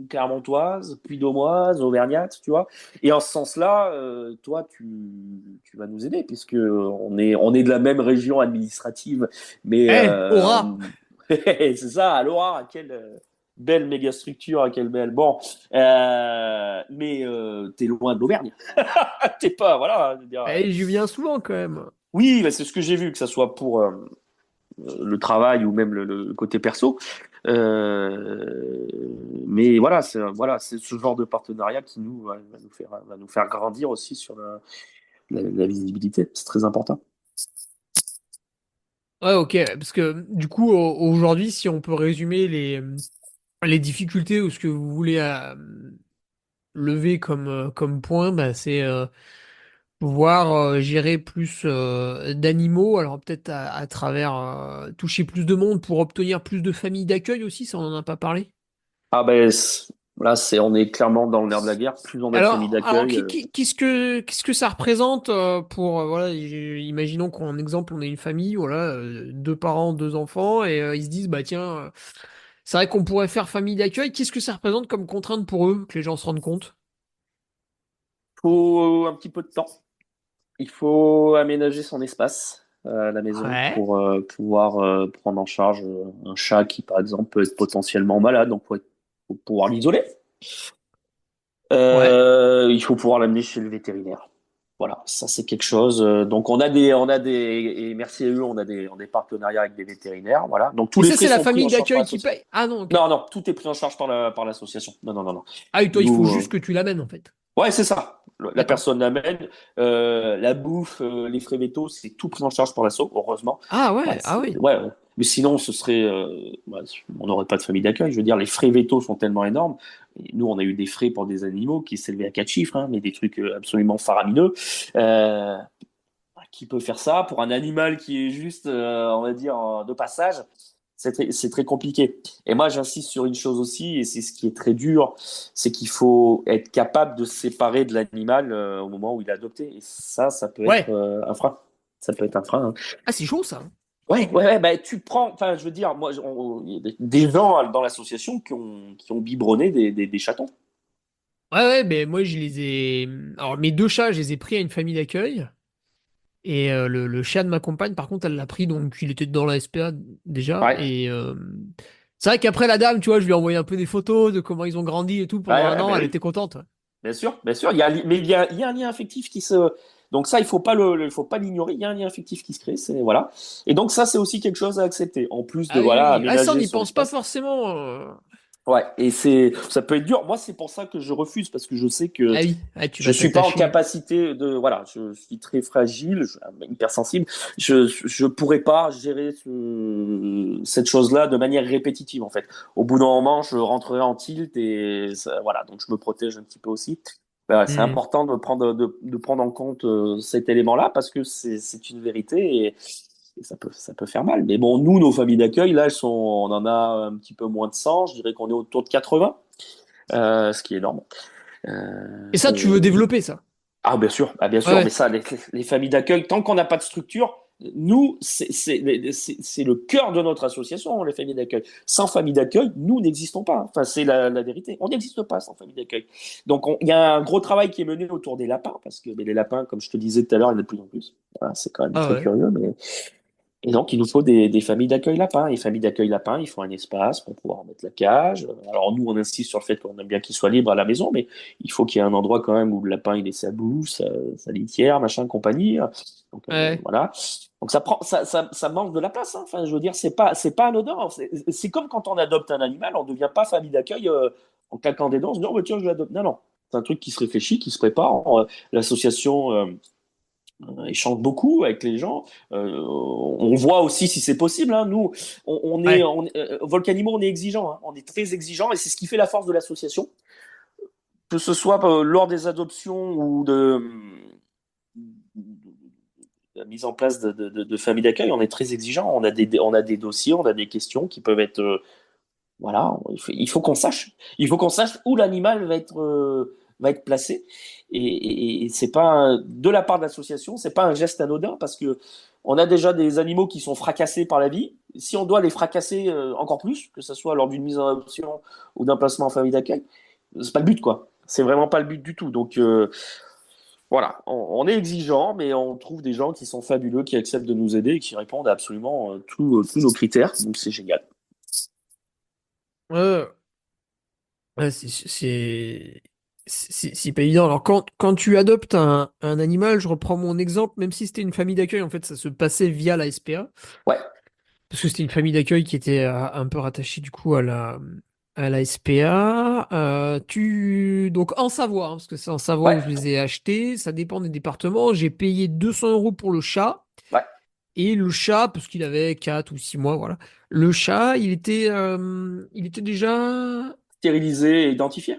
clermontoises, puy-de-dômoises, auvergnates, tu vois. Et en ce sens-là, toi, tu vas nous aider puisque on est de la même région administrative, mais Aura. c'est ça, alors, quelle belle méga structure, quelle belle. Bon, mais t'es loin de l'Auvergne. T'es pas, voilà. Je veux dire, Eh, j'y viens souvent quand même. oui, bah, c'est ce que j'ai vu, que ça soit pour le travail ou même le côté perso. Euh, mais voilà, c'est ce genre de partenariat qui va nous faire grandir aussi sur la visibilité. C'est très important. Ouais, ok, parce que du coup, aujourd'hui, si on peut résumer les difficultés ou ce que vous voulez lever comme point, bah, c'est pouvoir gérer plus d'animaux, alors peut-être à travers toucher plus de monde pour obtenir plus de familles d'accueil aussi, ça on en a pas parlé. Ah ben là, on est clairement dans le nerf de la guerre. Plus on a de familles Alors d'accueil. qu'est-ce que ça représente pour voilà, imaginons qu'en exemple on ait une famille, voilà, deux parents, deux enfants, et ils se disent bah tiens, c'est vrai qu'on pourrait faire famille d'accueil. Qu'est-ce que ça représente comme contrainte pour eux, que les gens se rendent compte? Faut un petit peu de temps. Il faut aménager son espace à la maison Ouais, pour pouvoir prendre en charge un chat qui, par exemple, peut être potentiellement malade. Donc, faut pouvoir l'isoler. ouais. Il faut pouvoir l'amener chez le vétérinaire. Voilà, ça c'est quelque chose. Donc et merci à eux, on a des partenariats avec des vétérinaires. Voilà. Donc tous Et les ça, frais c'est la sont pris famille en charge par d'accueil qui l'association. paye. Ah non, ok. Non, non, tout est pris en charge par l'association. Non, non, non, non. Ah oui, toi, il faut Nous, juste que tu l'amènes, en fait. ouais, c'est ça. La D'accord. personne l'amène, la bouffe, les frais vétos, c'est tout pris en charge par l'asso, heureusement. Ah Ouais, ouais, ah oui. ouais, ouais. Mais sinon, ce serait, ouais, on n'aurait pas de famille d'accueil. Je veux dire, les frais vétos sont tellement énormes. Et nous, on a eu des frais pour des animaux qui s'élevaient à 4 chiffres, hein, mais des trucs absolument faramineux. Euh, qui peut faire ça pour un animal qui est juste, on va dire, de passage? C'est très compliqué. Et moi, j'insiste sur une chose aussi, et c'est ce qui est très dur, c'est qu'il faut être capable de se séparer de l'animal au moment où il est adopté. Et ça peut être Ouais. un frein. Ça peut être un frein, hein. Ah, c'est chaud, ça. Ouais, ouais, ouais, bah, tu prends, enfin, je veux dire, moi, il y a des gens dans l'association qui ont biberonné des chatons. Ouais, ouais, mais moi, je les ai. Alors, mes deux chats, je les ai pris à une famille d'accueil. Et le chat de ma compagne, par contre, elle l'a pris, donc il était dans la SPA déjà. Ouais, Et c'est vrai qu'après, la dame, tu vois, je lui ai envoyé un peu des photos de comment ils ont grandi et tout pendant ouais, un ouais, an. bah Elle oui. était contente. Bien sûr, bien sûr. Mais il y a un lien affectif qui se. Donc ça, il faut pas l'ignorer. Il y a un lien affectif qui se crée. Voilà. Et donc ça, c'est aussi quelque chose à accepter. En plus de Ah oui, voilà oui. Ah, ça, on aménager n'y son pense pas espace. forcément. Ouais. Et ça peut être dur. Moi, c'est pour ça que je refuse parce que je sais que Ah oui, ah, tu je vas suis pas en t'attacher. capacité de. Voilà, je suis très fragile, hypersensible. Je pourrais pas gérer cette chose-là de manière répétitive en fait. Au bout d'un moment, je rentrerai en tilt et voilà. Donc je me protège un petit peu aussi. C'est Hmm. important de prendre en compte cet élément-là parce que c'est une vérité et ça peut faire mal. Mais bon, nous, nos familles d'accueil, là, on en a un petit peu moins de 100. Je dirais qu'on est autour de 80, ce qui est énorme. Et ça, tu veux On, développer ça. ah, bien sûr, ah, bien Ouais, sûr, mais ouais. ça, les familles d'accueil, tant qu'on n'a pas de structure, nous, c'est le cœur de notre association, les familles d'accueil. Sans famille d'accueil, nous n'existons pas. Enfin, c'est la vérité. On n'existe pas sans famille d'accueil. Donc, il y a un gros travail qui est mené autour des lapins, parce que les lapins, comme je te disais tout à l'heure, il y en a de plus en plus. Voilà, c'est quand même Ah très ouais. curieux, mais et donc, il nous faut des familles d'accueil lapins. Et familles d'accueil lapins, il faut un espace pour pouvoir mettre la cage. Alors, nous, on insiste sur le fait qu'on aime bien qu'il soit libre à la maison, mais il faut qu'il y ait un endroit quand même où le lapin, il ait sa bouffe, sa litière, machin, compagnie. Donc, Ouais. voilà. Donc, ça manque de la place, hein. Enfin, je veux dire, c'est pas anodin. C'est comme quand on adopte un animal, on ne devient pas famille d'accueil en claquant des dents, en se disant, oh, bah, tiens, je l'adopte. Non, non. C'est un truc qui se réfléchit, qui se prépare. L'association échange beaucoup avec les gens. On voit aussi si c'est possible, hein. Nous, Ouais. Volcanimo, on est exigeant, hein. On est très exigeant et c'est ce qui fait la force de l'association. Que ce soit lors des adoptions ou de la mise en place de familles d'accueil, on est très exigeant. On a des dossiers, on a des questions qui peuvent être. Voilà, il faut qu'on sache. Il faut qu'on sache où l'animal va être placé. Et c'est pas de la part de l'association, c'est pas un geste anodin parce que on a déjà des animaux qui sont fracassés par la vie. Si on doit les fracasser encore plus, que ce soit lors d'une mise en adoption ou d'un placement en famille d'accueil, c'est pas le but, quoi. C'est vraiment pas le but du tout. Donc voilà, on est exigeant, mais on trouve des gens qui sont fabuleux, qui acceptent de nous aider et qui répondent à absolument tous nos critères. Donc c'est génial. Ouais. Ouais, c'est pas évident. Alors, quand tu adoptes un animal, je reprends mon exemple, même si c'était une famille d'accueil, en fait, ça se passait via la SPA. Ouais, Parce que c'était une famille d'accueil qui était un peu rattachée, du coup, à la SPA. Donc, en Savoie, hein, parce que c'est en Savoie ouais, où je les ai achetés, ça dépend des départements. J'ai payé 200 euros pour le chat. ouais. Et le chat, parce qu'il avait 4 ou 6 mois, voilà. Le chat, il était déjà. Stérilisé et identifié,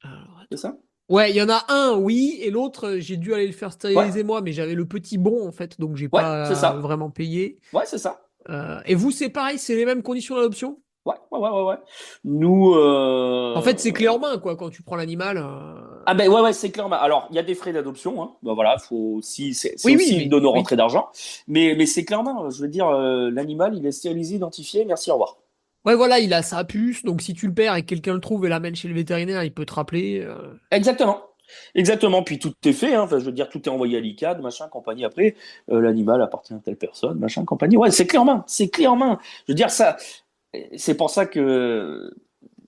Alors, c'est ça? ouais, il y en a un, oui, et l'autre, j'ai dû aller le faire Ouais, stériliser moi, mais j'avais le petit bon en fait, donc j'ai ouais, c'est pas ça. vraiment payé. Ouais, c'est ça. Et vous, c'est pareil, c'est les mêmes conditions d'adoption? Ouais, ouais, ouais, ouais, ouais. Nous, En fait, c'est clé en main, quoi, quand tu prends l'animal. ah ben ouais, ouais, c'est clair. Alors, il y a des frais d'adoption, hein. Ben voilà, faut aussi, c'est Oui, oui, aussi une mais de nos oui. rentrées d'argent. Mais c'est clairement, je veux dire, l'animal, il est stérilisé, identifié. Merci, au revoir. Ouais, voilà, il a sa puce, donc si tu le perds et que quelqu'un le trouve et l'amène chez le vétérinaire, il peut te rappeler. Exactement. Exactement. Puis tout est fait, hein. Enfin, je veux dire, tout est envoyé à l'ICAD, machin, compagnie. Après, l'animal appartient à telle personne, machin, compagnie. Ouais, c'est clé en main. C'est clé en main. Je veux dire, ça, c'est pour ça que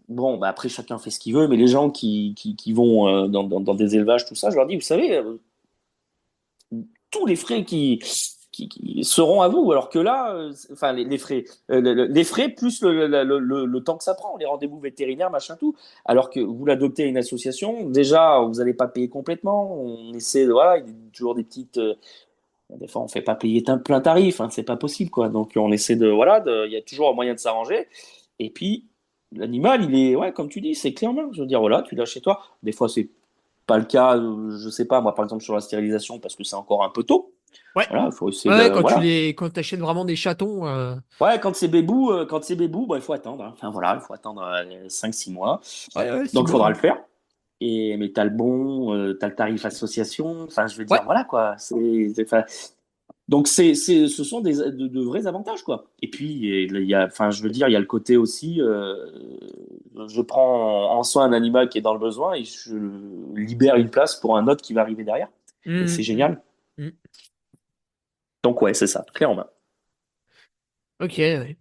bon, bah après, chacun fait ce qu'il veut, mais les gens qui vont dans des élevages, tout ça, je leur dis, vous savez, tous les frais qui seront à vous. Alors que là, enfin, les frais, les frais plus le temps que ça prend, les rendez-vous vétérinaires, machin, tout. Alors que vous l'adoptez à une association, déjà, vous n'allez pas payer complètement. On essaie, voilà, il y a toujours des petites. Des fois, on fait pas payer plein tarif, hein, c'est pas possible, quoi. Donc, on essaie il y a toujours un moyen de s'arranger. Et puis, l'animal, il est, ouais, comme tu dis, c'est clé en main. Je veux dire, voilà, tu l'as chez toi. Des fois, c'est pas le cas, je sais pas, moi, par exemple, sur la stérilisation, parce que c'est encore un peu tôt. Ouais. Voilà, il faut essayer Ouais, de, voilà. quand t'achètes vraiment des chatons. Ouais, quand c'est bébou, bah, il faut attendre, hein. Enfin, voilà, il faut attendre 5-6 mois. Ouais, ouais, 6 Donc, il mois. faudra le faire. Mais t'as le tarif association. Enfin, je veux Ouais. dire, voilà, quoi. Enfin, donc, ce sont de vrais avantages, quoi. Et puis, enfin, je veux dire, il y a le côté aussi, je prends en soin un animal qui est dans le besoin et je libère une place pour un autre qui va arriver derrière. Et c'est Mhm, génial. mhm. Donc, ouais, c'est ça, clé en main. Ok, ouais.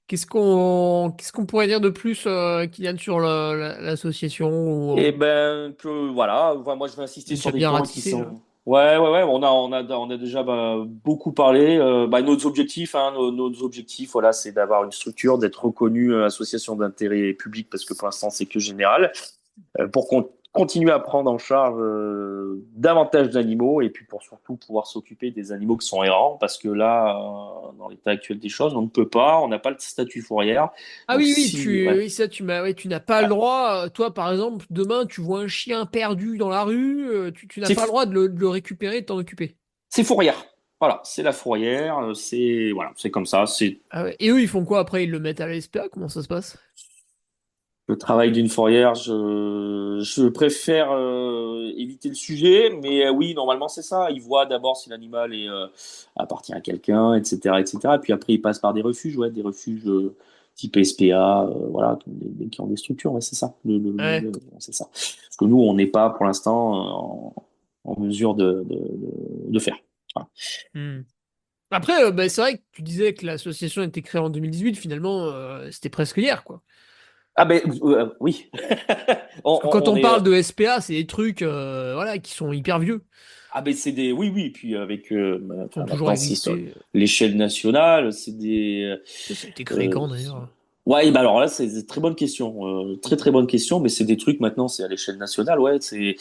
Qu'est-ce qu'on pourrait dire de plus, Kylian, sur l'association Et ou ben, que voilà, moi, je vais insister sur déjà des bien points qui ratissé là? sont. Ouais, ouais, ouais, on a déjà beaucoup parlé. Nos objectifs, hein, nos objectifs, voilà, c'est d'avoir une structure, d'être reconnu association d'intérêt public, parce que pour l'instant, c'est que général. Pour continuer à prendre en charge davantage d'animaux et puis pour surtout pouvoir s'occuper des animaux qui sont errants parce que là, dans l'état actuel des choses, on ne peut pas, on n'a pas le statut fourrière. Ah Donc oui, oui, si, ouais, oui, ça, ouais, tu n'as pas le droit. Toi, par exemple, demain, tu vois un chien perdu dans la rue, tu n'as c'est pas le droit de le récupérer et de t'en occuper. c'est fourrière. Voilà, c'est la fourrière, c'est voilà, c'est comme ça, c'est Ah ouais. Et eux, ils font quoi après? Ils le mettent à la SPA? Comment ça se passe? le travail d'une fourrière. Je préfère éviter le sujet, mais oui, normalement c'est ça. Ils voient d'abord si l'animal appartient à quelqu'un, etc., etc. Et puis après, ils passent par des refuges, ouais, des refuges type SPA, voilà, qui ont des structures, ouais, c'est ça. Ouais. C'est ça. Parce que nous, on n'est pas pour l'instant en mesure de faire. Voilà. Hmm. Après, bah, c'est vrai que tu disais que l'association a été créée en 2018. Finalement, c'était presque hier, quoi. Ah ben oui, Parce que quand on on est. parle de SPA, c'est des trucs, voilà, qui sont hyper vieux. Ah ben c'est des oui oui puis avec Qui ont enfin toujours maintenant c'est sur existé. l'échelle nationale c'est des Ça a été créé euh, quand, d'ailleurs? ouais bah alors là c'est une très bonne question très très bonne question mais c'est des trucs maintenant c'est à l'échelle nationale ouais c'est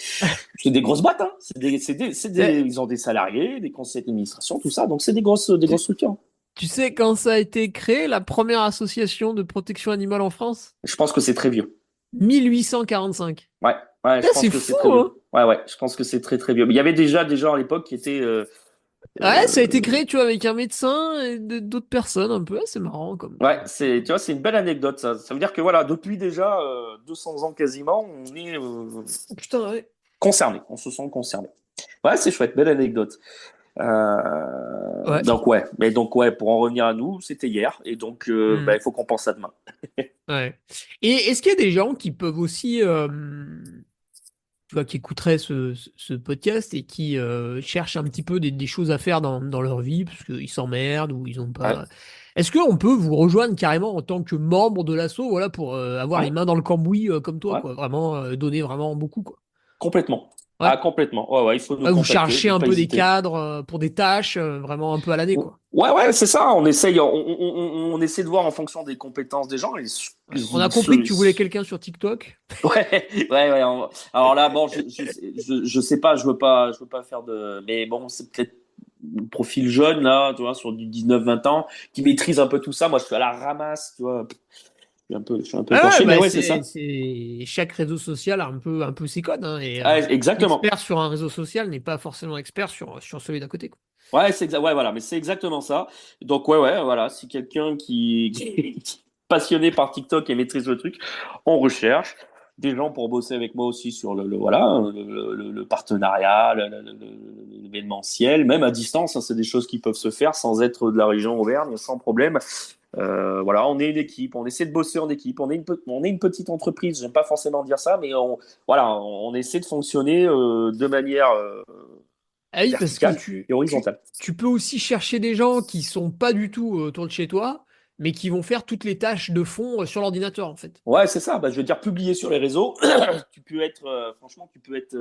des grosses boîtes hein Eh, ils ont des salariés des conseils d'administration tout ça donc c'est des grosses tu, structures. tu sais quand ça a été créé, la première association de protection animale en France? Je pense que c'est très vieux. 1845. Ouais ouais je Eh, pense c'est que c'est fou, très hein? vieux ouais je pense que c'est très très vieux mais il y avait déjà des gens à l'époque qui étaient Ouais, ça a été euh, créé, tu vois, avec un médecin et d'autres personnes un peu. Ah, c'est marrant ouais, comme tu vois, c'est une belle anecdote, ça. Ça veut dire que voilà, depuis déjà 200 ans quasiment, on est Putain, ouais. concerné, on se sent concerné. Ouais, c'est chouette, belle anecdote. Ouais. Donc ouais, pour en revenir à nous, c'était hier, et donc Hmm. il faut qu'on pense à demain. Ouais. Et est-ce qu'il y a des gens qui peuvent aussi, tu vois, qui écouteraient ce podcast et qui cherchent un petit peu des choses à faire dans leur vie parce qu'ils s'emmerdent ou ils ont Ouais, pas. Est-ce qu'on peut vous rejoindre carrément en tant que membre de l'asso, voilà, pour avoir les ouais, mains dans le cambouis comme toi, ouais, quoi, vraiment donner vraiment beaucoup, quoi. complètement. Ouais. Ah, complètement. Ouais, ouais, il faut nous Ouais, vous contacter, cherchez faut un pas peu des hésiter. cadres pour des tâches vraiment un peu à l'année, quoi. Ouais, ouais, c'est ça. On essaye, on essaie de voir en fonction des compétences des gens. Ouais. On a compris que tu voulais quelqu'un sur TikTok. Ouais, ouais, ouais. Alors là, bon, je sais pas, je veux pas faire de, mais bon, c'est peut-être un profil jeune là, tu vois, sur du 19-20 ans, qui maîtrise un peu tout ça. Moi, je suis à la ramasse, tu vois. Je suis un peu Ah ouais, écorché, mais bah ouais, c'est ça. chaque réseau social a un peu ses codes, hein, et Ouais, exactement. l'expert sur un réseau social n'est pas forcément expert sur celui d'à côté, quoi. Ouais, ouais, voilà, mais c'est exactement ça. Donc ouais, ouais, voilà. Si quelqu'un qui est passionné par TikTok et maîtrise le truc, on recherche des gens pour bosser avec moi aussi sur voilà le partenariat, l'événementiel, même à distance. Hein, c'est des choses qui peuvent se faire sans être de la région Auvergne, sans problème. Voilà, on est une équipe, on essaie de bosser en équipe. On est une petite entreprise. J'aime pas forcément dire ça, mais voilà, on essaie de fonctionner de manière Ah oui, parce que verticale tu, et tu, horizontale. tu peux aussi chercher des gens qui sont pas du tout autour de chez toi, mais qui vont faire toutes les tâches de fond sur l'ordinateur, en fait. Ouais, c'est ça. Bah, je veux dire, publier sur les réseaux, tu peux être, franchement, tu peux être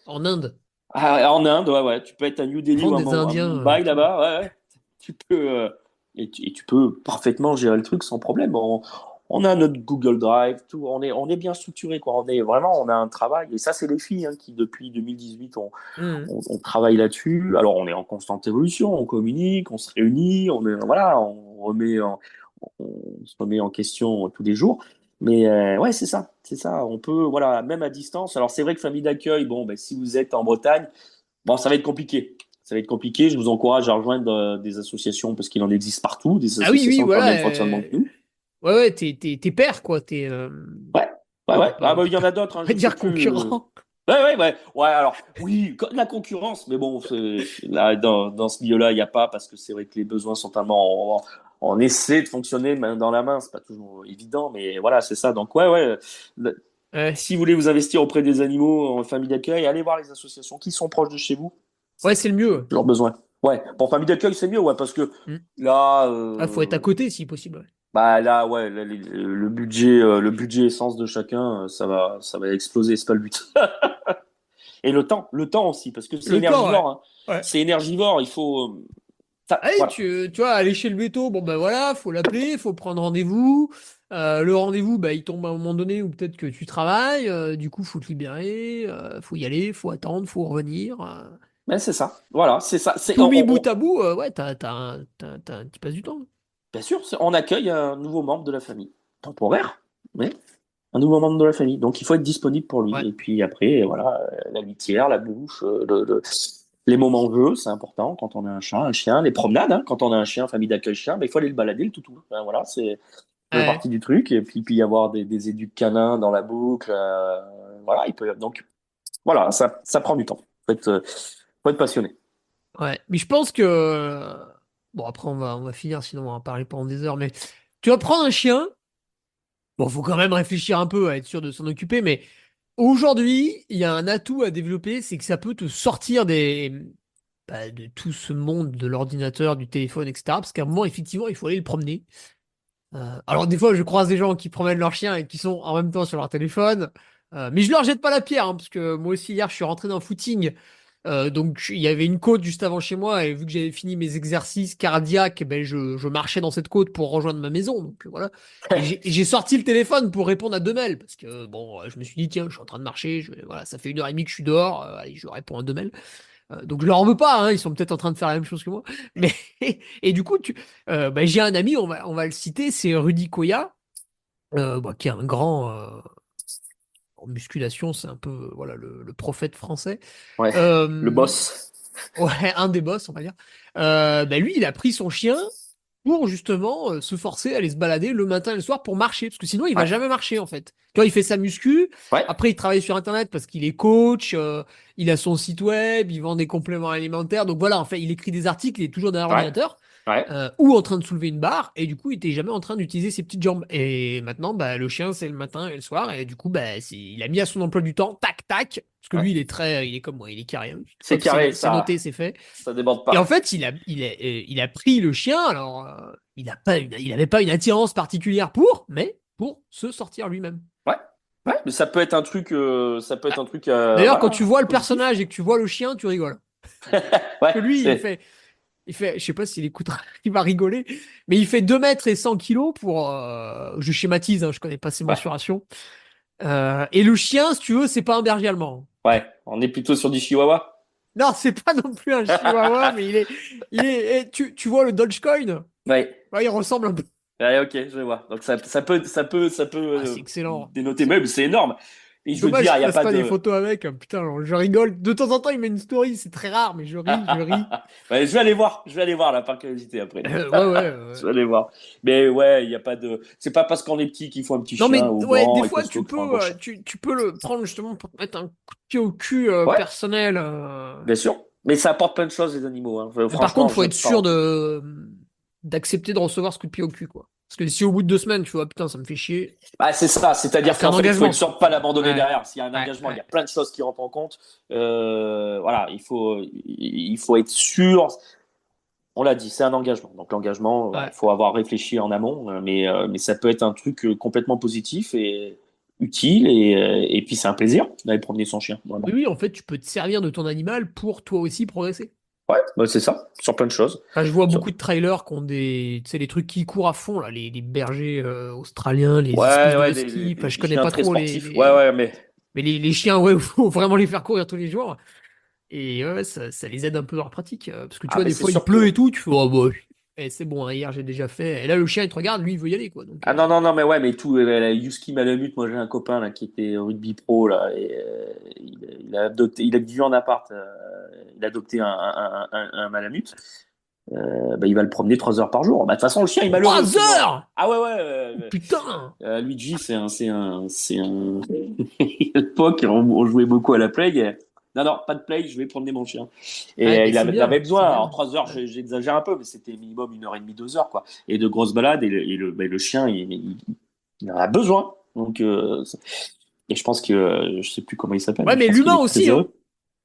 En Inde. En Inde, ouais, tu peux être à New Delhi ou Prendre des à Indiens et Mumbai tout. là-bas, ouais. Tu peux, et tu peux parfaitement gérer le truc sans problème. On a notre Google Drive, tout. On est bien structuré, quoi. On a un travail. Et ça, c'est les filles hein, qui, depuis 2018, Mhm. on travaille là-dessus. Alors, on est en constante évolution, on communique, on se réunit, voilà, on se remet en question tous les jours. Mais ouais, c'est ça. On peut, voilà, même à distance. Alors, c'est vrai que famille d'accueil, bon, ben, si vous êtes en Bretagne, bon, ça va être compliqué. Ça va être compliqué. Je vous encourage à rejoindre des associations parce qu'il en existe partout, des Ah oui, oui, associations qui ont le voilà. même fonctionnement que nous. Ouais, ouais, t'es père, quoi. Ouais, ouais. Ah bah il y en a d'autres, On hein, va je sais dire plus. concurrent. Ouais. Ouais, alors oui, de la concurrence, mais bon, là dans ce milieu-là, il n'y a pas parce que c'est vrai que les besoins sont tellement. On essaie de fonctionner main dans la main, c'est pas toujours évident, mais voilà, c'est ça. Donc ouais. Ouais, Si vous voulez vous investir auprès des animaux en famille d'accueil, allez voir les associations qui sont proches de chez vous, ouais, c'est le mieux. leurs besoins. Ouais, pour famille d'accueil, c'est mieux, ouais, parce que Mhm. là, Ah, faut être à côté si possible. Ouais. bah là, ouais, là, le budget essence de chacun, ça va exploser, c'est pas le but. Et le temps aussi, parce que c'est Le temps, ouais. énergivore. Hein. Ouais. C'est énergivore, il faut. Allez, Voilà. tu vois, aller chez le veto, bon ben voilà, faut l'appeler, faut prendre rendez-vous. Le rendez-vous, bah, il tombe à un moment donné où peut-être que tu travailles, du coup, faut te libérer, faut y aller, faut attendre, faut revenir. Mais c'est ça. Voilà, c'est ça. Tout mis bout à bout, ouais, tu passes du temps. Bien sûr, on accueille un nouveau membre de la famille. Temporaire, mais un nouveau membre de la famille. Donc il faut être disponible pour lui. Ouais. Et puis après, voilà, la litière, la bouche, les moments de jeu, c'est important quand on a un chat, un chien, les promenades, hein, quand on a un chien, famille d'accueil chien, ben, il faut aller le balader, le toutou. Hein, voilà, c'est fait Ouais. partie du truc. Et puis y avoir des éduques canins dans la boucle. Voilà, il peut. Donc voilà, ça prend du temps. Faut être passionné. Ouais. Mais je pense que. Bon, après, on va finir, sinon on va en parler pendant des heures. Mais tu vas prendre un chien. Bon, faut quand même réfléchir un peu à être sûr de s'en occuper. Mais aujourd'hui, il y a un atout à développer, c'est que ça peut te sortir de tout ce monde de l'ordinateur, du téléphone, etc. Parce qu'à un moment, effectivement, il faut aller le promener. Alors, des fois, je croise des gens qui promènent leur chien et qui sont en même temps sur leur téléphone. Mais je leur jette pas la pierre, hein, parce que moi aussi, hier, je suis rentré d'un footing. Donc il y avait une côte juste avant chez moi et vu que j'avais fini mes exercices cardiaques, ben je marchais dans cette côte pour rejoindre ma maison. Donc voilà. Et j'ai sorti le téléphone pour répondre à deux mails parce que bon, je me suis dit tiens, je suis en train de marcher, voilà, ça fait 1 heure et demie que je suis dehors, allez, je réponds à deux mails. Donc je leur en veux pas, hein, ils sont peut-être en train de faire la même chose que moi. Mais et du coup, ben, j'ai un ami, on va le citer, c'est Rudy Koya, qui est un grand en musculation, c'est un peu voilà le prophète français. Ouais, le Euh, boss. Ouais, un des boss, on va dire. Bah lui, il a pris son chien pour justement se forcer à aller se balader le matin et le soir pour marcher, parce que sinon il va Ouais, jamais marcher en fait. Tu vois, il fait sa muscu, ouais, après il travaille sur Internet parce qu'il est coach, il a son site web, il vend des compléments alimentaires, donc voilà, en fait, il écrit des articles, il est toujours derrière ouais, l'ordinateur, ouais. ou en train de soulever une barre, et du coup il était jamais en train d'utiliser ses petites jambes. Et maintenant, bah, le chien c'est le matin et le soir, et du coup, bah, il a mis à son emploi du temps, tac, tac, parce que lui Ouais. il est comme moi, il est carré, hein. C'est Hop, carré, c'est noté, c'est fait. ça déborde Et en pas. fait, il a pris le chien. Alors, il avait pas une attirance particulière pour, mais pour se sortir lui-même. Ouais, ouais, mais ça peut être un truc, Ah, d'ailleurs, quand tu voilà, vois le positif. personnage et que tu vois le chien, tu rigoles. Ouais, Que lui, c'est. je sais pas s'il écoutera, il va rigoler, mais il fait 2 mètres et 100 kilos pour, je schématise, hein, je connais pas ses Ouais, mensurations. Et le chien, si tu veux, c'est pas un berger allemand. ouais, on est plutôt sur du chihuahua. Non, c'est pas non plus un chihuahua, mais tu vois le Dogecoin? Ouais, Ouais, il ressemble un peu. ouais, ok, je vois. Donc ça peut Ah, c'est excellent. dénoter même, c'est énorme. Et je veux Dommage dire, il qu'il n'y a fasse pas pas des de. photos avec, hein. Putain, genre, je rigole. De temps en temps, il met une story, c'est très rare, mais je ris. Ouais, je vais aller voir là par curiosité après. Ouais, ouais, Je vais aller voir. Mais ouais, il n'y a pas de. C'est pas parce qu'on est petit qu'il faut un petit Non, chien mais ou ouais, des grand et fois, costaud qu'il faut un gros chien. tu peux le prendre justement pour te mettre un coup de pied au cul Ouais, personnel. bien sûr. Mais ça apporte plein de choses, les animaux. Hein. Mais par contre, Franchement, faut être jette sûr pas. d'accepter de recevoir ce coup de pied au cul, quoi. Parce que si au bout de 2 semaines, tu vois, putain, ça me fait chier, Bah, c'est ça, c'est-à-dire c'est un qu'en fait, il faut être engagement. sûr de pas l'abandonner Ouais, derrière. S'il y a un ouais, engagement, il y ouais, a plein de choses qui rentrent en compte. Voilà, il faut être sûr. On l'a dit, c'est un engagement. Donc l'engagement, voilà, ouais. il faut avoir réfléchi en amont, mais ça peut être un truc complètement positif utile et puis c'est un plaisir d'aller promener son chien. Vraiment. Oui, en fait, tu peux te servir de ton animal pour toi aussi progresser. Ouais, bah, c'est ça, sur plein de choses. Enfin, je vois Sur- beaucoup de trailers qui ont des, tu sais, les trucs qui courent à fond, là, les bergers australiens, les espèces Ouais, de ouais, huskies. Enfin, je des connais chiens pas très trop sportifs. Ouais, ouais, mais mais les chiens, ouais, faut vraiment les faire courir tous les jours. Et ouais, ça les aide un peu dans leur pratique. Parce que tu vois, mais des c'est fois, il sûr pleut que et tout, tu fais, oh, bah, c'est bon, hein, hier, j'ai déjà fait. Et là, le chien, il te regarde, lui, il veut y aller, quoi. Donc, ah non, non, non, mais ouais, mais tout, la Husky Malamute, moi j'ai un copain là, qui était rugby pro, là, et il a adopté, il a vécu en appart, il a adopté un Malamute, bah, il va le promener 3 heures par jour. Bah, de toute façon, le chien est malheureux 3 sinon. heures! Ah ouais, ouais, Putain! Luigi, à l'époque, on jouait beaucoup à la play. Non, non, pas de play, je vais promener mon chien. Et Ouais, mais il avait c'est besoin, bien. alors 3 heures, Ouais. j'exagère un peu, mais c'était minimum 1 heure et demie, 2 heures, quoi. Et de grosses balades, bah, le chien, il en a besoin. Donc, et je pense que, je sais plus comment il s'appelle, Ouais, mais je mais pense qu'il l'humain est très aussi, hein. heureux.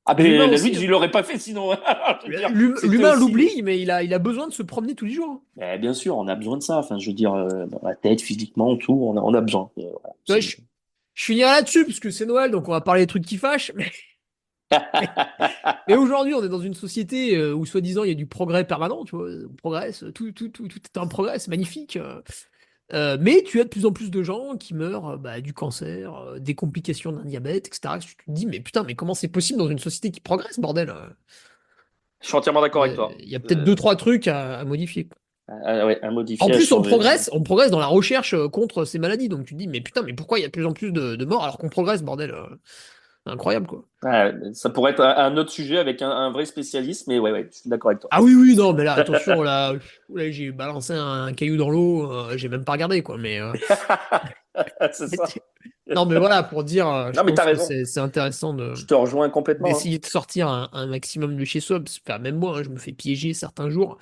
Ah, L'humain ben, la aussi, Luigi, hein. je l'aurais pas fait sinon. Je veux dire, c'était L'humain aussi. l'oublie, mais il a besoin de se promener tous les jours, hein. Bien sûr, on a besoin de ça. Enfin, je veux dire, dans la tête, physiquement, tout, on a besoin. Voilà, Ouais, je finirai là-dessus, parce que c'est Noël, donc on va parler des trucs qui fâchent. Mais aujourd'hui, on est dans une société où, soi-disant, il y a du progrès permanent, tu vois. On progresse, tout est un progrès, c'est magnifique. Mais tu as de plus en plus de gens qui meurent bah, du cancer, des complications d'un diabète, etc. Tu te dis, mais putain, mais comment c'est possible dans une société qui progresse, bordel? Je suis entièrement d'accord avec toi. Il y a peut-être deux, trois trucs à modifier. Ouais, à En modifier, à plus, changer. on progresse dans la recherche contre ces maladies. Donc tu te dis, mais putain, mais pourquoi il y a de plus en plus de morts alors qu'on progresse, bordel? Incroyable, quoi. Ça pourrait être un autre sujet avec un vrai spécialiste, mais ouais, ouais, je suis d'accord avec toi. Ah oui, oui, non, mais là, attention, là, j'ai balancé un caillou dans l'eau, j'ai même pas regardé, quoi. Mais C'est ça. non, mais voilà, pour dire, je Non, mais t'as pense que raison. c'est intéressant Je te rejoins complètement. Hein. d'essayer de sortir un maximum de chez soi. Enfin, même moi, hein, je me fais piéger certains jours.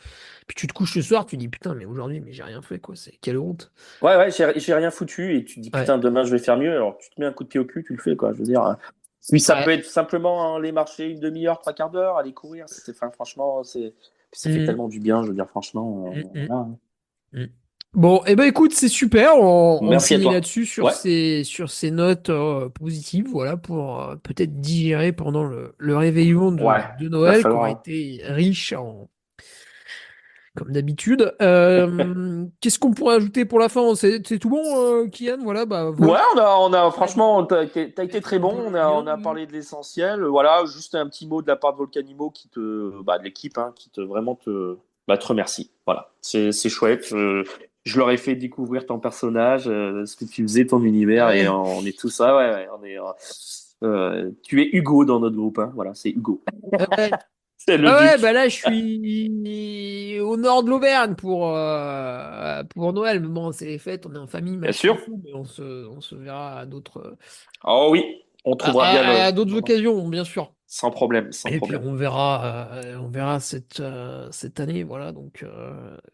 Puis tu te couches le soir, tu dis putain, mais aujourd'hui, mais j'ai rien fait, quoi. C'est quelle honte. Ouais, ouais, j'ai rien foutu et tu te dis Ouais, putain, demain je vais faire mieux. Alors tu te mets un coup de pied au cul, tu le fais, quoi. Je veux dire. Oui, ça peut ouais. être simplement aller marcher 1/2 heure, 3/4 d'heure, aller courir. Enfin, franchement, ça fait Mm, tellement du bien. Je veux dire, franchement. mm, mm, Voilà. mm. Bon, eh ben écoute, c'est super. On Merci à finit toi. là-dessus Ouais, sur ces notes positives, voilà, pour peut-être digérer pendant le réveillon ouais. de Va Noël, qui aura falloir. été riche en, comme d'habitude. Qu'est-ce qu'on pourrait ajouter pour la fin? C'est tout bon, Kian? Voilà, bah, Ouais, Volcan, franchement, t'as été très un bon. peu le On bilan. a parlé de l'essentiel. Voilà, juste un petit mot de la part de Volcanimo de l'équipe, hein, qui te vraiment te remercie. Voilà, c'est chouette. Je leur ai fait découvrir ton personnage, ce que tu faisais, ton univers, et Ouais. on est tout ça. Ouais, ouais, tu es Hugo dans notre groupe, hein. Voilà, c'est Hugo. Ouais. C'est le Ah ouais, duc. bah là, je suis au nord de l'Auvergne pour Noël. Mais bon, c'est les fêtes, on est en famille, Bien machin sûr. et tout, mais on se verra Oh oui, on trouvera bien à d'autres occasions, bien sûr. sans problème, sans Et puis problème. on verra cette année, voilà. Donc, Ouais,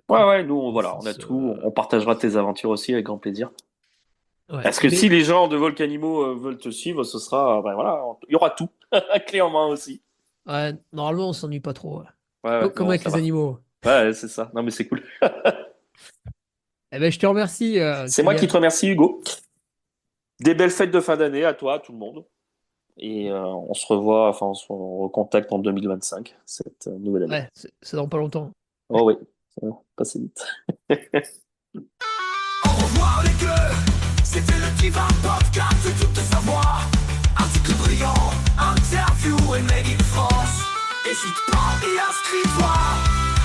comment ouais, nous, ça voilà, on a se... tout. On partagera tes aventures aussi avec grand plaisir. Ouais. Parce que si Mais les gens de Volcanimo veulent te suivre, ce sera, ben voilà, il y aura tout, clé en main aussi. ouais, normalement, on s'ennuie pas trop, ouais. Ouais, ouais, Comme non, avec ça les va. animaux. Ouais, c'est ça. Non, mais c'est cool. Eh ben, je te remercie, C'est moi qui Kylian. te remercie, Hugo. Des belles fêtes de fin d'année à toi, à tout le monde. Et on se revoit, enfin, on se recontacte en 2025, cette nouvelle année. Ouais, c'est dans pas longtemps. Oh oui, ça va passer vite. Au revoir les gueux, c'était le Diva Podcast de toute savoir. Article brillant, interview et made in France. Hésite pas et inscris-toi,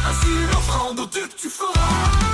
ainsi une offrande au duc tu feras.